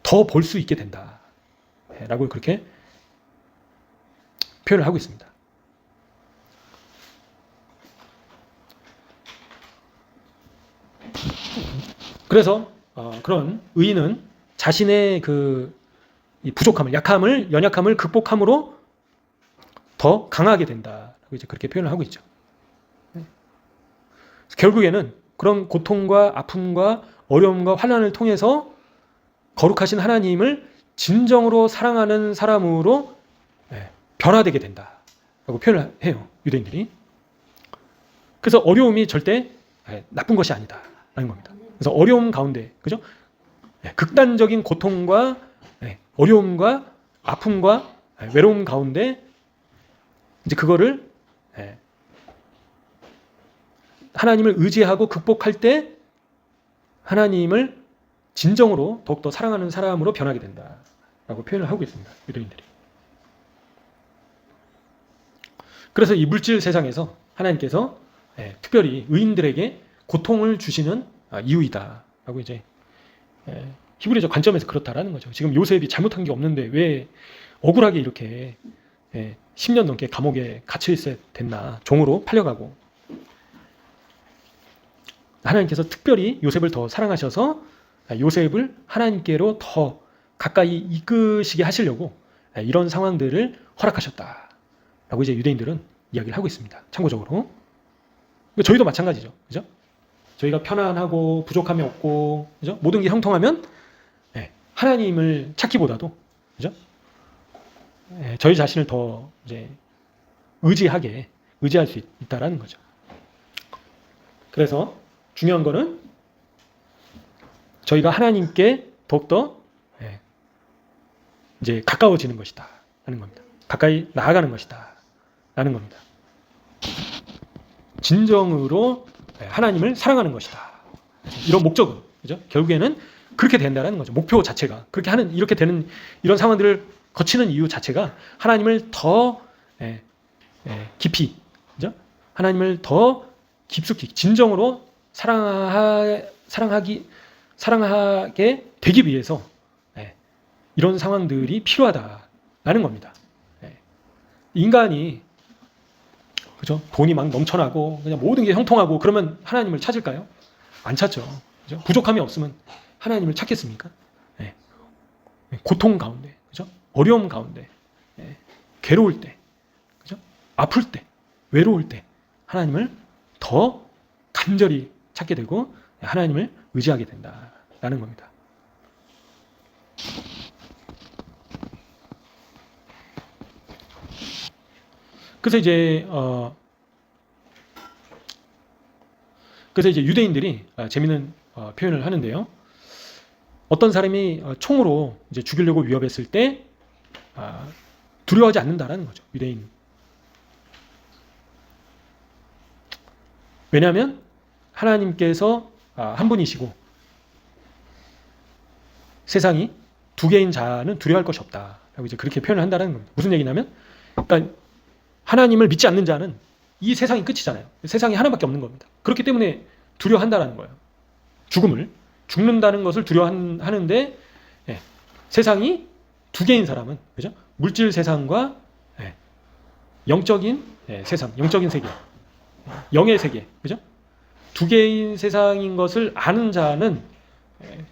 더 볼 수 있게 된다라고 그렇게 표현을 하고 있습니다. 그래서 그런 의인은 자신의 이 부족함을, 연약함을 극복함으로 더 강하게 된다라고 이제 그렇게 표현을 하고 있죠. 결국에는 그런 고통과 아픔과 어려움과 환난을 통해서 거룩하신 하나님을 진정으로 사랑하는 사람으로 변화되게 된다라고 표현을 해요, 유대인들이. 그래서 어려움이 절대 나쁜 것이 아니다라는 겁니다. 그래서 어려움 가운데, 그죠? 극단적인 고통과 어려움과 아픔과 외로움 가운데 이제 그거를 하나님을 의지하고 극복할 때 하나님을 진정으로 더욱더 사랑하는 사람으로 변하게 된다라고 표현을 하고 있습니다, 유대인들이. 그래서 이 물질 세상에서 하나님께서 특별히 의인들에게 고통을 주시는 이유이다라고 이제 히브리적 관점에서 그렇다라는 거죠. 지금 요셉이 잘못한 게 없는데 왜 억울하게 이렇게 10년 넘게 감옥에 갇혀 있어야 됐나, 종으로 팔려가고. 하나님께서 특별히 요셉을 더 사랑하셔서 요셉을 하나님께로 더 가까이 이끄시게 하시려고 이런 상황들을 허락하셨다라고 이제 유대인들은 이야기를 하고 있습니다. 참고적으로 저희도 마찬가지죠, 그죠? 저희가 편안하고 부족함이 없고, 그죠? 모든 게 형통하면 하나님을 찾기보다도, 그죠? 저희 자신을 더 이제 의지할 수 있다라는 거죠. 그래서 중요한 거는 저희가 하나님께 더욱더 이제 가까워지는 것이다 라는 겁니다. 가까이 나아가는 것이다 라는 겁니다. 진정으로 하나님을 사랑하는 것이다. 이런 목적은, 그죠? 결국에는 그렇게 된다라는 거죠. 목표 자체가 이렇게 되는 이런 상황들을 거치는 이유 자체가 하나님을 더 깊이, 그죠? 하나님을 더 깊숙이 진정으로 사랑하게 되기 위해서 이런 상황들이 필요하다라는 겁니다. 인간이, 그죠? 돈이 막 넘쳐나고 그냥 모든 게 형통하고 그러면 하나님을 찾을까요? 안 찾죠. 그죠? 부족함이 없으면 하나님을 찾겠습니까? 고통 가운데, 그죠? 어려움 가운데, 괴로울 때, 그죠? 아플 때, 외로울 때 하나님을 더 간절히 찾게 되고 하나님을 의지하게 된다라는 겁니다. 그래서 이제 유대인들이 재미있는 표현을 하는데요. 어떤 사람이 총으로 이제 죽이려고 위협했을 때 두려워하지 않는다라는 거죠, 유대인. 왜냐하면 하나님께서 한 분이시고 세상이 두 개인 자는 두려워할 것이 없다라고 이제 그렇게 표현을 한다는 겁니다. 무슨 얘기냐면, 그러니까 하나님을 믿지 않는 자는 이 세상이 끝이잖아요. 세상이 하나밖에 없는 겁니다. 그렇기 때문에 두려워한다는 거예요. 죽는다는 것을 두려워하는데, 세상이 두 개인 사람은, 그죠? 물질 세상과 영적인 세상, 영적인 세계, 영의 세계, 그죠? 두 개인 세상인 것을 아는 자는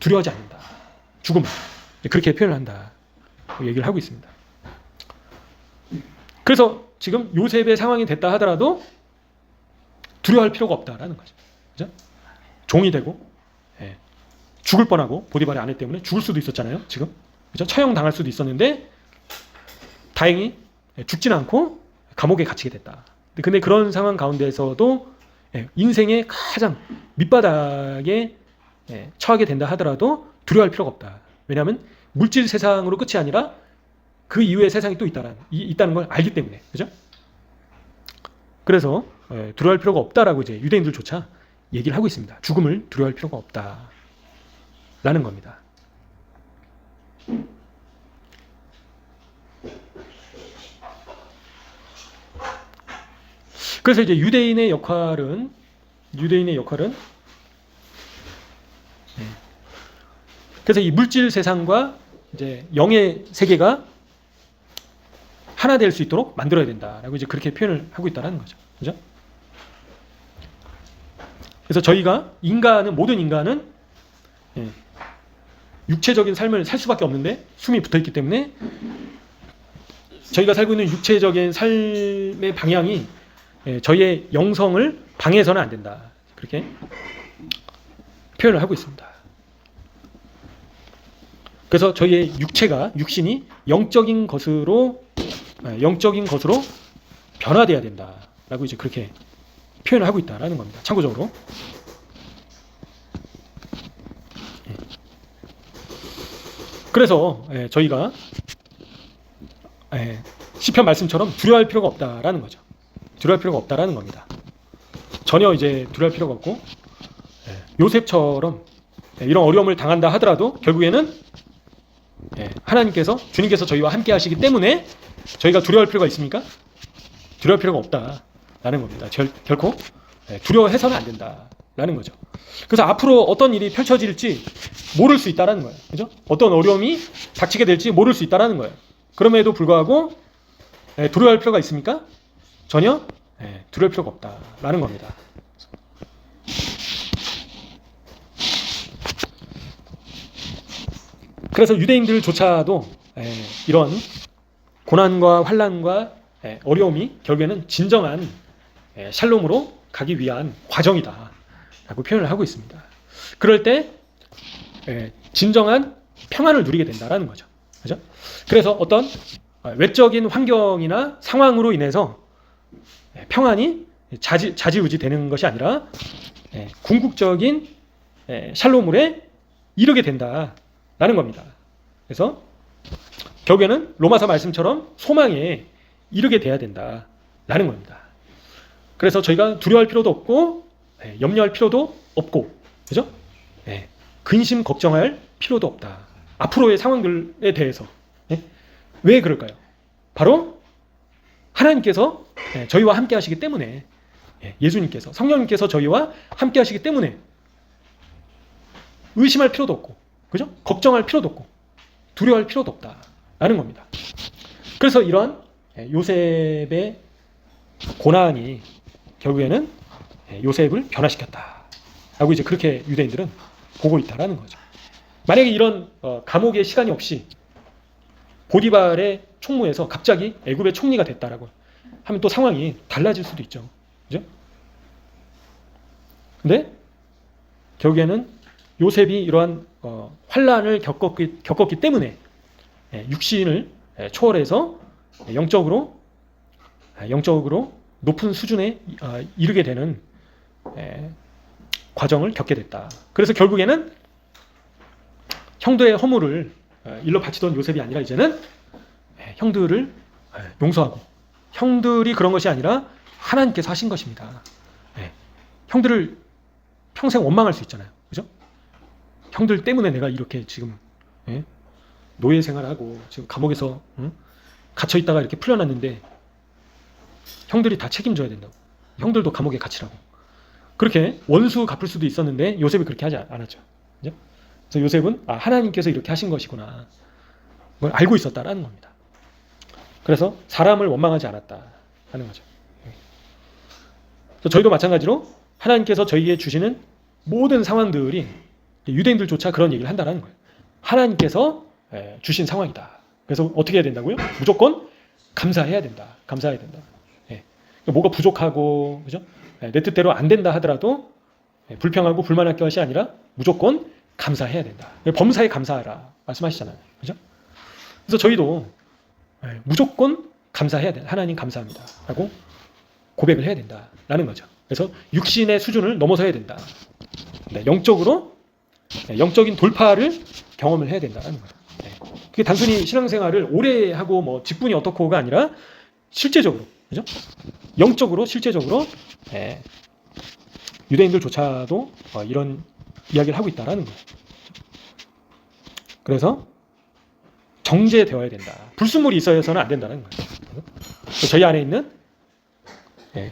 두려워하지 않는다. 죽음을 그렇게 표현을 한다. 얘기를 하고 있습니다. 그래서 지금 요셉의 상황이 됐다 하더라도 두려워할 필요가 없다라는 거죠. 그죠? 종이 되고 죽을 뻔하고 보디발의 아내 때문에 죽을 수도 있었잖아요. 지금 그죠? 처형 당할 수도 있었는데 다행히 죽지는 않고 감옥에 갇히게 됐다. 근데 그런 상황 가운데서도 인생의 가장 밑바닥에 처하게 된다 하더라도 두려워할 필요가 없다. 왜냐하면 물질 세상으로 끝이 아니라 그 이후의 세상이 또 있다는 걸 알기 때문에, 그죠? 그래서 두려워할 필요가 없다라고 이제 유대인들조차 얘기를 하고 있습니다. 죽음을 두려워할 필요가 없다라는 겁니다. 그래서 이제 유대인의 역할은 그래서 이 물질 세상과 이제 영의 세계가 하나 될 수 있도록 만들어야 된다라고 이제 그렇게 표현을 하고 있다는 거죠. 그죠? 그래서 저희가 모든 인간은 육체적인 삶을 살 수밖에 없는데 숨이 붙어 있기 때문에 저희가 살고 있는 육체적인 삶의 방향이 저희의 영성을 방해해서는 안 된다. 그렇게 표현을 하고 있습니다. 그래서 저희의 육신이 영적인 것으로 변화돼야 된다라고 이제 그렇게 표현을 하고 있다라는 겁니다. 참고적으로. 그래서 저희가 시편 말씀처럼 두려워할 필요가 없다라는 거죠. 두려워할 필요가 없다라는 겁니다. 전혀 이제 두려워할 필요가 없고 요셉처럼 이런 어려움을 당한다 하더라도 결국에는 주님께서 저희와 함께 하시기 때문에 저희가 두려워할 필요가 있습니까? 두려워할 필요가 없다라는 겁니다. 결코 두려워해서는 안 된다라는 거죠. 그래서 앞으로 어떤 일이 펼쳐질지 모를 수 있다라는 거예요. 그죠? 어떤 어려움이 닥치게 될지 모를 수 있다라는 거예요. 그럼에도 불구하고 두려워할 필요가 있습니까? 전혀 두려울 필요가 없다라는 겁니다. 그래서 유대인들조차도 이런 고난과 환난과 어려움이 결국에는 진정한 샬롬으로 가기 위한 과정이다라고 표현을 하고 있습니다. 그럴 때 진정한 평안을 누리게 된다라는 거죠. 그죠? 그래서 어떤 외적인 환경이나 상황으로 인해서 평안이 자지우지 되는 것이 아니라 궁극적인 샬롬에 이르게 된다라는 겁니다. 그래서 결국에는 로마서 말씀처럼 소망에 이르게 돼야 된다라는 겁니다. 그래서 저희가 두려워할 필요도 없고 염려할 필요도 없고, 그죠? 근심 걱정할 필요도 없다. 앞으로의 상황들에 대해서. 왜 그럴까요? 바로 하나님께서 저희와 함께 하시기 때문에, 예수님께서, 성령님께서 저희와 함께 하시기 때문에 의심할 필요도 없고, 그죠? 걱정할 필요도 없고, 두려워할 필요도 없다라는 겁니다. 그래서 이런 요셉의 고난이 결국에는 요셉을 변화시켰다라고 이제 그렇게 유대인들은 보고 있다라는 거죠. 만약에 이런 감옥의 시간이 없이 보디발의 총무에서 갑자기 애굽의 총리가 됐다라고 하면 또 상황이 달라질 수도 있죠. 그죠? 근데 결국에는 요셉이 이러한 환난을 겪었기 때문에 육신을 초월해서 영적으로 높은 수준에 이르게 되는 과정을 겪게 됐다. 그래서 결국에는 형들의 허물을 일러 바치던 요셉이 아니라 이제는 형들을 용서하고, 형들이 그런 것이 아니라 하나님께서 하신 것입니다. 형들을 평생 원망할 수 있잖아요. 그죠? 형들 때문에 내가 이렇게 지금 예? 노예 생활하고 지금 감옥에서 갇혀 있다가 이렇게 풀려났는데 형들이 다 책임져야 된다고. 형들도 감옥에 갇히라고. 그렇게 원수 갚을 수도 있었는데 요셉이 그렇게 하지 않았죠. 그죠? 그래서 요셉은 하나님께서 이렇게 하신 것이구나. 그걸 알고 있었다라는 겁니다. 그래서 사람을 원망하지 않았다 하는 거죠. 저희도 마찬가지로 하나님께서 저희에게 주시는 모든 상황들이 유대인들조차 그런 얘기를 한다는 거예요. 하나님께서 주신 상황이다. 그래서 어떻게 해야 된다고요? 무조건 감사해야 된다. 감사해야 된다. 뭐가 부족하고 그죠? 내 뜻대로 안 된다 하더라도 불평하고 불만할 것이 아니라 무조건 감사해야 된다. 범사에 감사하라 말씀하시잖아요. 그죠? 그래서 저희도 무조건 감사해야 된다. 하나님 감사합니다. 라고 고백을 해야 된다라는 거죠. 그래서 육신의 수준을 넘어서야 된다. 영적으로 영적인 돌파를 경험을 해야 된다는 거예요. 그게 단순히 신앙생활을 오래 하고 뭐 직분이 어떻고가 아니라 실제적으로, 그죠? 영적으로 실제적으로 유대인들조차도 이런 이야기를 하고 있다라는 거예요. 그래서 정제되어야 된다. 불순물이 있어서는 안 된다는 거예요. 저희 안에 있는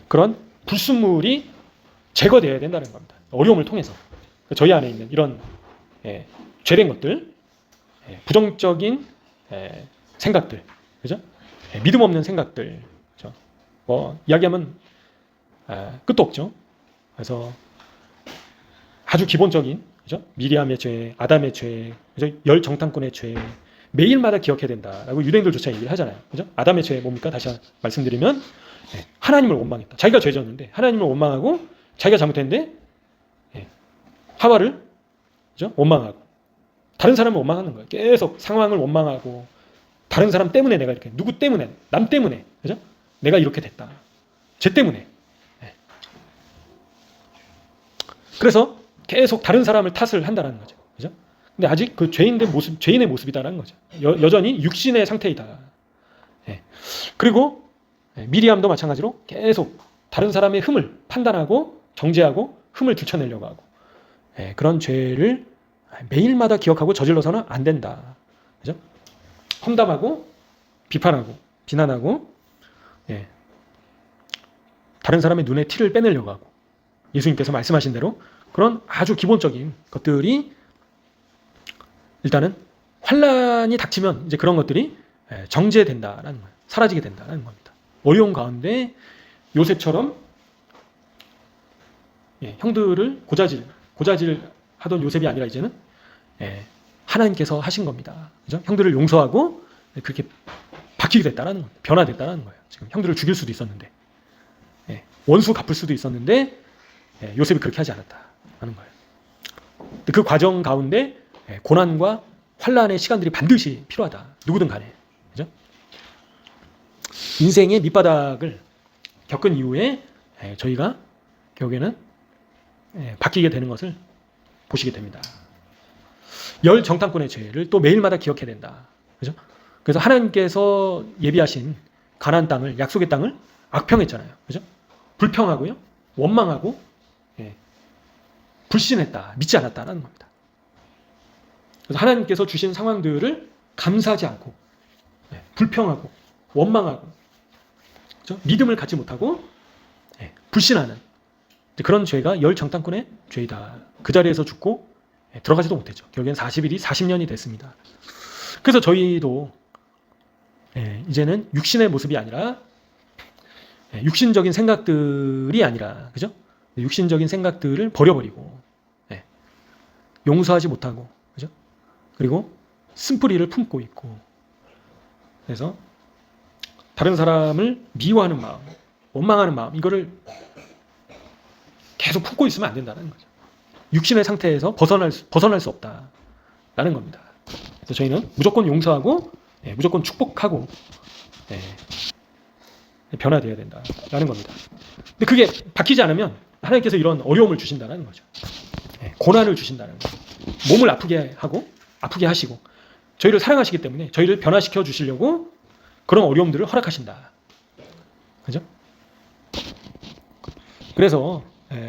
그런 불순물이 제거되어야 된다는 겁니다. 어려움을 통해서 저희 안에 있는 이런 죄된 것들, 부정적인 생각들, 그죠? 믿음 없는 생각들, 그죠? 뭐 이야기하면 끝도 없죠. 그래서 아주 기본적인, 그죠? 미리암의 죄, 아담의 죄, 그죠? 열 정탐꾼의 죄 매일마다 기억해야 된다라고 유대인들조차 얘기를 하잖아요. 그죠? 아담의 죄 뭡니까? 다시 말씀드리면 하나님을 원망했다. 자기가 죄졌는데 하나님을 원망하고 자기가 잘못했는데 하와를, 그죠? 원망하고 다른 사람을 원망하는 거예요. 계속 상황을 원망하고 다른 사람 때문에 내가 이렇게, 누구 때문에, 남 때문에, 그죠? 내가 이렇게 됐다. 죄 때문에. 그래서 계속 다른 사람을 탓을 한다는 거죠. 그죠? 근데 아직 그 죄인의 모습이다라는 거죠. 여전히 육신의 상태이다. 그리고 미리암도 마찬가지로 계속 다른 사람의 흠을 판단하고 정죄하고 흠을 들춰내려고 하고 그런 죄를 매일마다 기억하고 저질러서는 안 된다. 그죠? 험담하고 비판하고 비난하고 다른 사람의 눈에 티를 빼내려고 하고 예수님께서 말씀하신 대로 그런 아주 기본적인 것들이 일단은 환란이 닥치면 이제 그런 것들이 정제된다라는 거예요. 사라지게 된다는 겁니다. 어려운 가운데 요셉처럼 형들을 고자질 하던 요셉이 아니라 이제는 하나님께서 하신 겁니다. 그죠? 형들을 용서하고 그렇게 바뀌게 됐다라는 겁니다. 변화됐다라는 거예요. 지금 형들을 죽일 수도 있었는데 원수 갚을 수도 있었는데 요셉이 그렇게 하지 않았다라는 거예요. 그 과정 가운데 고난과 환란의 시간들이 반드시 필요하다. 누구든 간에. 그죠? 인생의 밑바닥을 겪은 이후에 저희가 결국에는 바뀌게 되는 것을 보시게 됩니다. 열 정탐꾼의 죄를 또 매일마다 기억해야 된다. 그죠? 그래서 하나님께서 예비하신 가나안 땅을, 약속의 땅을 악평했잖아요. 그죠? 불평하고요. 원망하고 불신했다. 믿지 않았다라는 겁니다. 그래서 하나님께서 주신 상황들을 감사하지 않고 불평하고 원망하고 그죠? 믿음을 갖지 못하고 불신하는 그런 죄가 열 정탐꾼의 죄이다. 그 자리에서 죽고 들어가지도 못했죠. 결국엔 40일이 40년이 됐습니다. 그래서 저희도 이제는 육신의 모습이 아니라 육신적인 생각들이 아니라 그죠? 육신적인 생각들을 버려버리고 용서하지 못하고 그죠? 그리고 쓴뿌리를 품고 있고 그래서 다른 사람을 미워하는 마음, 원망하는 마음 이거를 계속 품고 있으면 안 된다는 거죠. 육신의 상태에서 벗어날 수 없다라는 겁니다. 그래서 저희는 무조건 용서하고 무조건 축복하고 변화되어야 된다라는 겁니다. 근데 그게 바뀌지 않으면 하나님께서 이런 어려움을 주신다는 거죠. 고난을 주신다는 거죠. 몸을 아프게 하고 아프게 하시고 저희를 사랑하시기 때문에 저희를 변화시켜 주시려고 그런 어려움들을 허락하신다. 그죠? 그래서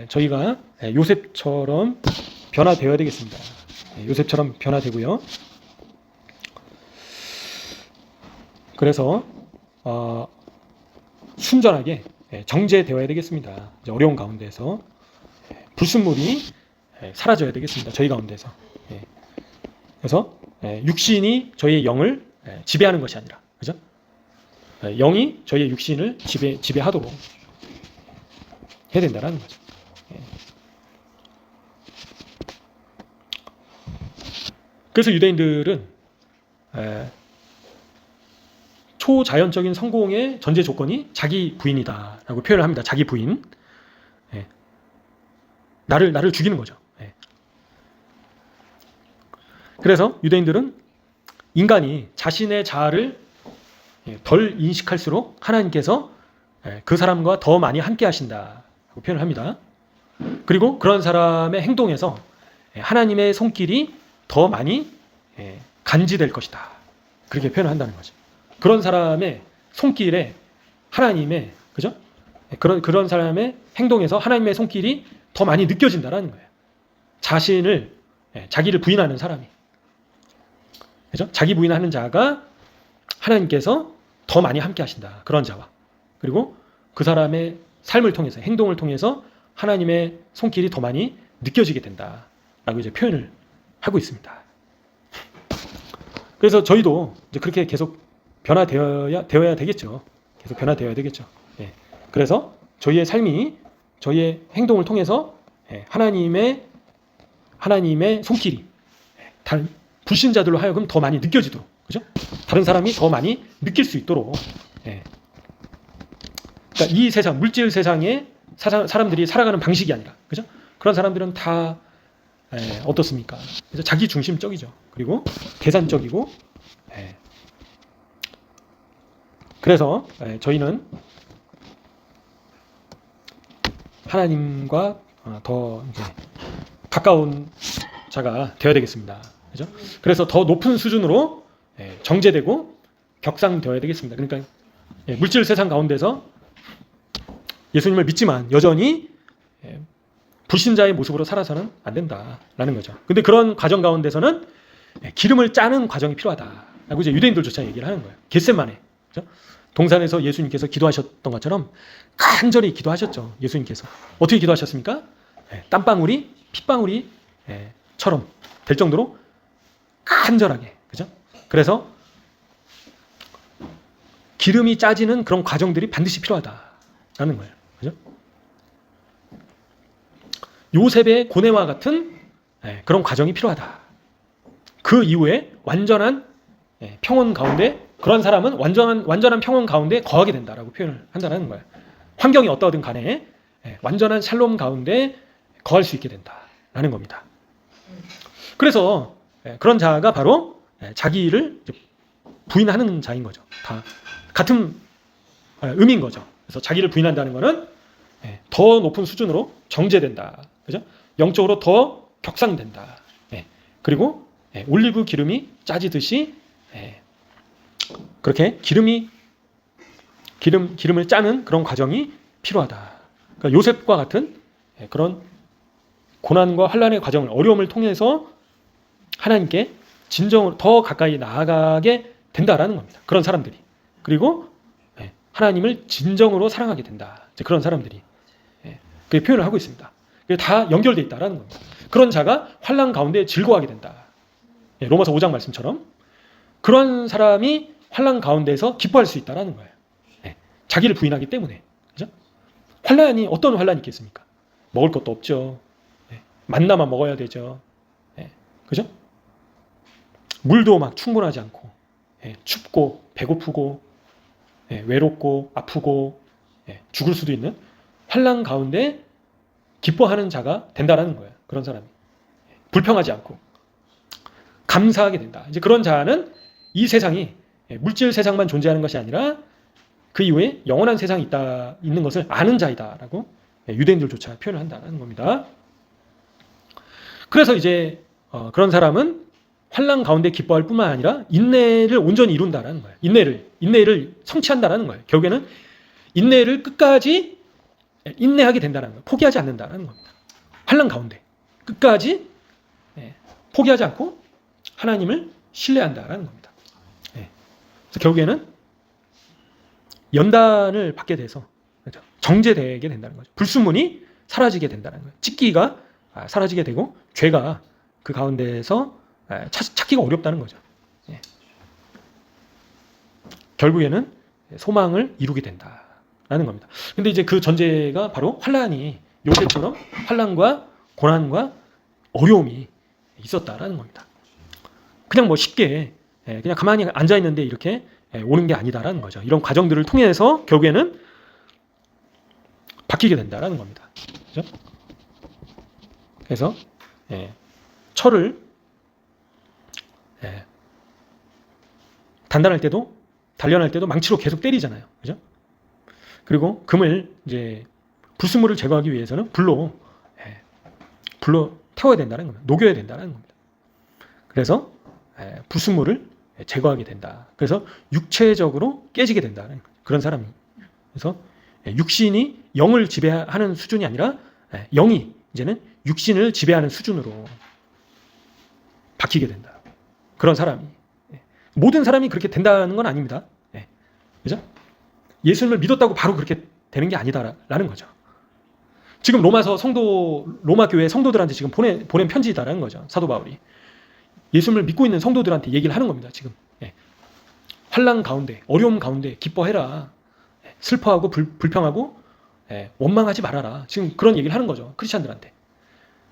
저희가 요셉처럼 변화되어야 되겠습니다. 요셉처럼 변화되고요. 그래서 순전하게 정제되어야 되겠습니다. 어려운 가운데서 불순물이 사라져야 되겠습니다. 저희 가운데서. 그래서 육신이 저희의 영을 지배하는 것이 아니라, 그죠? 영이 저희의 육신을 지배하도록 해야 된다는 거죠. 그래서 유대인들은 초자연적인 성공의 전제 조건이 자기 부인이다라고 표현을 합니다. 자기 부인. 나를 죽이는 거죠. 그래서 유대인들은 인간이 자신의 자아를 덜 인식할수록 하나님께서 그 사람과 더 많이 함께 하신다고 표현을 합니다. 그리고 그런 사람의 행동에서 하나님의 손길이 더 많이 간지될 것이다. 그렇게 표현을 한다는 거죠. 그런 사람의 손길에 하나님의, 그죠? 그런 사람의 행동에서 하나님의 손길이 더 많이 느껴진다라는 거예요. 자기를 부인하는 사람이. 그죠? 자기 부인하는 자가 하나님께서 더 많이 함께 하신다. 그런 자와. 그리고 그 사람의 삶을 통해서, 행동을 통해서 하나님의 손길이 더 많이 느껴지게 된다라고 이제 표현을 하고 있습니다. 그래서 저희도 이제 그렇게 계속 되어야 되겠죠. 계속 변화되어야 되겠죠. 그래서 저희의 삶이 저희의 행동을 통해서 하나님의 손길이 불신자들로 하여금 더 많이 느껴지도록, 그죠? 다른 사람이 더 많이 느낄 수 있도록. 그러니까 이 세상, 물질 세상에 사람들이 살아가는 방식이 아니라, 그죠? 그런 사람들은 다 어떻습니까? 그래서 자기 중심적이죠. 그리고 계산적이고. 그래서 저희는 하나님과 더 이제 가까운 자가 되어야 되겠습니다. 그죠? 그래서 더 높은 수준으로 정제되고 격상되어야 되겠습니다. 그러니까 물질 세상 가운데서 예수님을 믿지만 여전히 불신자의 모습으로 살아서는 안 된다라는 거죠. 근데 그런 과정 가운데서는 기름을 짜는 과정이 필요하다라고 이제 유대인들조차 얘기를 하는 거예요. 겟세마네. 그죠? 동산에서 예수님께서 기도하셨던 것처럼 간절히 기도하셨죠. 예수님께서 어떻게 기도하셨습니까? 땀방울이 핏방울이처럼 될 정도로 간절하게, 그죠? 그래서 기름이 짜지는 그런 과정들이 반드시 필요하다라는 거예요. 그죠? 요셉의 고뇌와 같은 그런 과정이 필요하다. 그 이후에 완전한 평온 가운데, 그런 사람은 완전한 평온 가운데 거하게 된다라고 표현을 한다는 거예요. 환경이 어떠하든 간에 완전한 샬롬 가운데 거할 수 있게 된다라는 겁니다. 그래서 그런 자가 바로 자기를 부인하는 자인 거죠. 다 같은 의미인 거죠. 그래서 자기를 부인한다는 것은 더 높은 수준으로 정제된다. 그죠? 영적으로 더 격상된다. 그리고 올리브 기름이 짜지듯이 그렇게 기름을 짜는 그런 과정이 필요하다. 그러니까 요셉과 같은 그런 고난과 환난의 과정을, 어려움을 통해서 하나님께 진정으로 더 가까이 나아가게 된다라는 겁니다. 그런 사람들이. 그리고 하나님을 진정으로 사랑하게 된다. 그런 사람들이. 그렇게 표현을 하고 있습니다. 다 연결되어 있다라는 겁니다. 그런 자가 환난 가운데 즐거워하게 된다. 로마서 5장 말씀처럼 그런 사람이 환난 가운데서 기뻐할 수 있다라는 거예요. 자기를 부인하기 때문에. 그죠? 환난이 어떤 환난이 있겠습니까? 먹을 것도 없죠. 만나만 먹어야 되죠. 그죠? 물도 막 충분하지 않고, 춥고 배고프고, 외롭고 아프고, 죽을 수도 있는 환난 가운데 기뻐하는 자가 된다라는 거예요. 그런 사람이 불평하지 않고 감사하게 된다. 이제 그런 자는 이 세상이 물질 세상만 존재하는 것이 아니라 그 이후에 영원한 세상이 있는 것을 아는 자이다라고 유대인들조차 표현을 한다는 겁니다. 그래서 이제 그런 사람은 환난 가운데 기뻐할 뿐만 아니라 인내를 온전히 이룬다라는 거예요. 인내를 성취한다라는 거예요. 결국에는 인내를 끝까지 인내하게 된다는 거예요. 포기하지 않는다는 겁니다. 환난 가운데 끝까지 포기하지 않고 하나님을 신뢰한다는 겁니다. 그래서 결국에는 연단을 받게 돼서 정죄되게 된다는 거죠. 불순물이 사라지게 된다는 거예요. 찢기가 사라지게 되고 죄가 그 가운데에서 찾기가 어렵다는 거죠. 결국에는 소망을 이루게 된다라는 겁니다. 근데 이제 그 전제가 바로 환란이 요셉처럼 환란과 고난과 어려움이 있었다라는 겁니다. 그냥 뭐 쉽게 그냥 가만히 앉아 있는데 이렇게 오는 게 아니다라는 거죠. 이런 과정들을 통해서 결국에는 바뀌게 된다라는 겁니다. 그죠? 그래서 철을 단단할 때도 단련할 때도 망치로 계속 때리잖아요. 그죠? 그리고 금을 이제 불순물을 제거하기 위해서는 불로 태워야 된다는 겁니다. 녹여야 된다는 겁니다. 그래서 불순물을 제거하게 된다. 그래서 육체적으로 깨지게 된다는 그런 사람이. 그래서 육신이 영을 지배하는 수준이 아니라 영이 이제는 육신을 지배하는 수준으로 바뀌게 된다. 그런 사람이. 모든 사람이 그렇게 된다는 건 아닙니다. 그죠? 예수님을 믿었다고 바로 그렇게 되는 게 아니다라는 거죠. 지금 로마 교회 성도들한테 지금 보낸 편지다라는 거죠. 사도 바울이. 예수님을 믿고 있는 성도들한테 얘기를 하는 겁니다. 지금. 환난 가운데, 어려움 가운데 기뻐해라. 슬퍼하고 불평하고 원망하지 말아라. 지금 그런 얘기를 하는 거죠. 크리스찬들한테.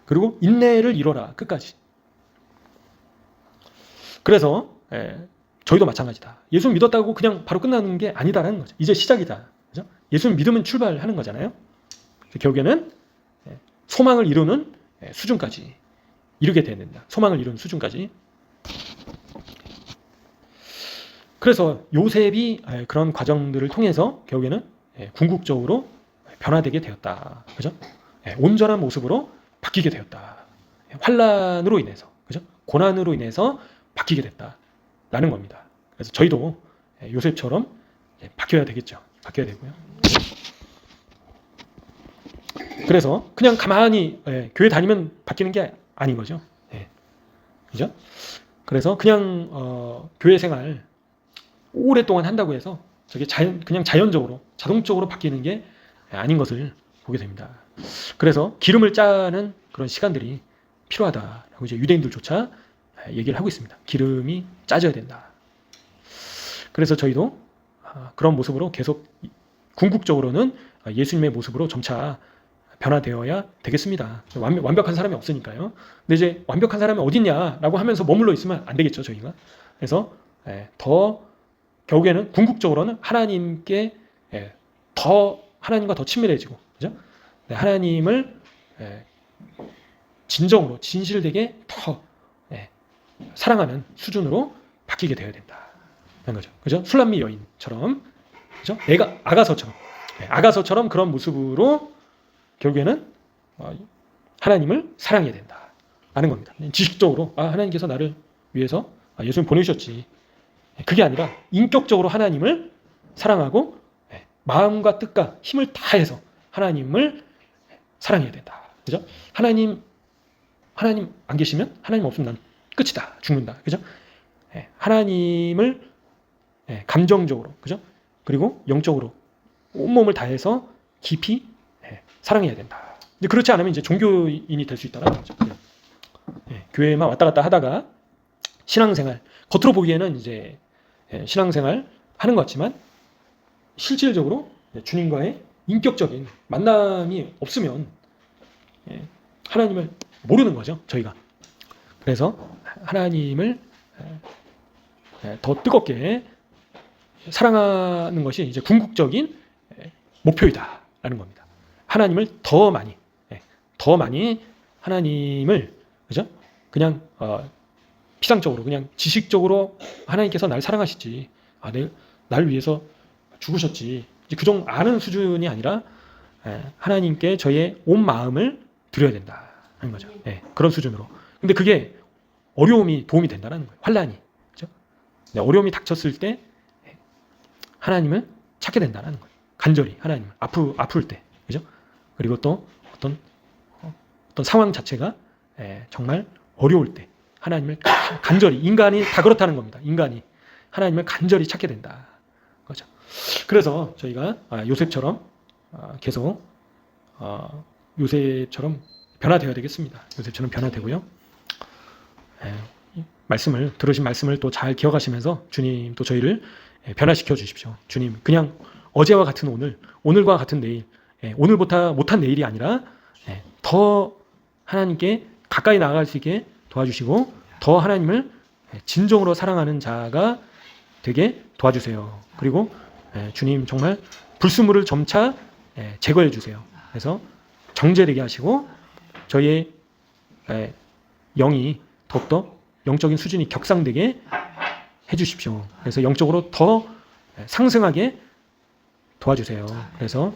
그리고 인내를 이뤄라. 끝까지. 그래서 저희도 마찬가지다. 예수 믿었다고 그냥 바로 끝나는 게 아니다라는 거죠. 이제 시작이다. 그죠? 예수 믿으면 출발하는 거잖아요. 결국에는 소망을 이루는 수준까지 이루게 된다. 소망을 이루는 수준까지. 그래서 요셉이 그런 과정들을 통해서 결국에는 궁극적으로 변화되게 되었다. 그죠? 온전한 모습으로 바뀌게 되었다. 환난으로 인해서, 그죠? 고난으로 인해서 바뀌게 됐다라는 겁니다. 그래서 저희도 요셉처럼 바뀌어야 되겠죠. 바뀌어야 되고요. 그래서 그냥 가만히 교회 다니면 바뀌는 게 아닌 거죠. 그죠? 그래서 그냥 교회 생활 오랫동안 한다고 해서 저게 그냥 자연적으로 자동적으로 바뀌는 게 아닌 것을 보게 됩니다. 그래서 기름을 짜는 그런 시간들이 필요하다라고 이제 유대인들조차 얘기를 하고 있습니다. 기름이 짜져야 된다. 그래서 저희도 그런 모습으로 계속 궁극적으로는 예수님의 모습으로 점차 변화되어야 되겠습니다. 완벽한 사람이 없으니까요. 근데 이제 완벽한 사람이 어딨냐라고 하면서 머물러 있으면 안 되겠죠, 저희가. 그래서 더 결국에는 궁극적으로는 하나님께 하나님과 더 친밀해지고, 그죠? 하나님을 진정으로 진실되게 더 사랑하는 수준으로 바뀌게 되어야 된다는 거죠. 그죠? 술람미 여인처럼, 그죠? 아가서처럼 그런 모습으로 결국에는 하나님을 사랑해야 된다라는 겁니다. 지식적으로 하나님께서 나를 위해서 예수님 보내주셨지. 그게 아니라 인격적으로 하나님을 사랑하고 마음과 뜻과 힘을 다해서 하나님을 사랑해야 된다. 그죠? 하나님 안 계시면, 하나님 없으면 난 끝이다. 죽는다. 그죠? 하나님을 감정적으로, 그죠? 그리고 영적으로 온몸을 다해서 깊이 사랑해야 된다. 이제 그렇지 않으면 이제 종교인이 될 수 있다는 거죠. 교회만 왔다 갔다 하다가 신앙생활, 겉으로 보기에는 이제 신앙생활 하는 것 같지만 실질적으로 주님과의 인격적인 만남이 없으면 하나님을 모르는 거죠, 저희가. 그래서 하나님을 더 뜨겁게 사랑하는 것이 이제 궁극적인 목표이다라는 겁니다. 하나님을 더 많이 하나님을, 그죠? 그냥 피상적으로, 그냥 지식적으로 하나님께서 날 사랑하시지, 날 위해서 죽으셨지, 이제 그 정도 아는 수준이 아니라 하나님께 저의 온 마음을 드려야 된다는 거죠. 그런 수준으로. 근데 그게 어려움이 도움이 된다는 거예요. 환란이, 그죠? 어려움이 닥쳤을 때 하나님을 찾게 된다는 거예요. 간절히 하나님을 아플 때, 그죠? 그리고 또 어떤 상황 자체가 정말 어려울 때 하나님을 간절히, 인간이 다 그렇다는 겁니다. 인간이 하나님을 간절히 찾게 된다. 그렇죠. 그래서 저희가 요셉처럼 계속 요셉처럼 변화되어야 되겠습니다. 요셉처럼 변화되고요. 들으신 말씀을 또 잘 기억하시면서 주님 또 저희를 변화시켜 주십시오. 주님, 그냥 어제와 같은 오늘, 오늘과 같은 내일, 오늘보다 못한 내일이 아니라 더 하나님께 가까이 나아갈 수 있게 도와주시고 더 하나님을 진정으로 사랑하는 자가 되게 도와주세요. 그리고 주님 정말 불순물을 점차 제거해 주세요. 그래서 정죄되게 하시고 저희의 영이 더욱더 영적인 수준이 격상되게 해주십시오. 그래서 영적으로 더 상승하게 도와주세요. 그래서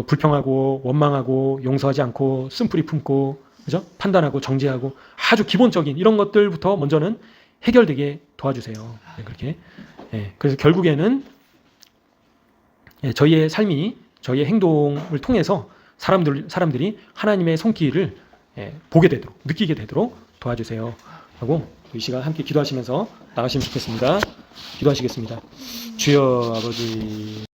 불평하고 원망하고 용서하지 않고 쓴뿌리 품고, 그죠? 판단하고 정죄하고 아주 기본적인 이런 것들부터 먼저는 해결되게 도와주세요. 그렇게. 그래서 결국에는 저희의 삶이, 저희의 행동을 통해서 사람들이 하나님의 손길을 보게 되도록, 느끼게 되도록 도와주세요. 하고 이 시간 함께 기도하시면서 나가시면 좋겠습니다. 기도하시겠습니다. 주여 아버지,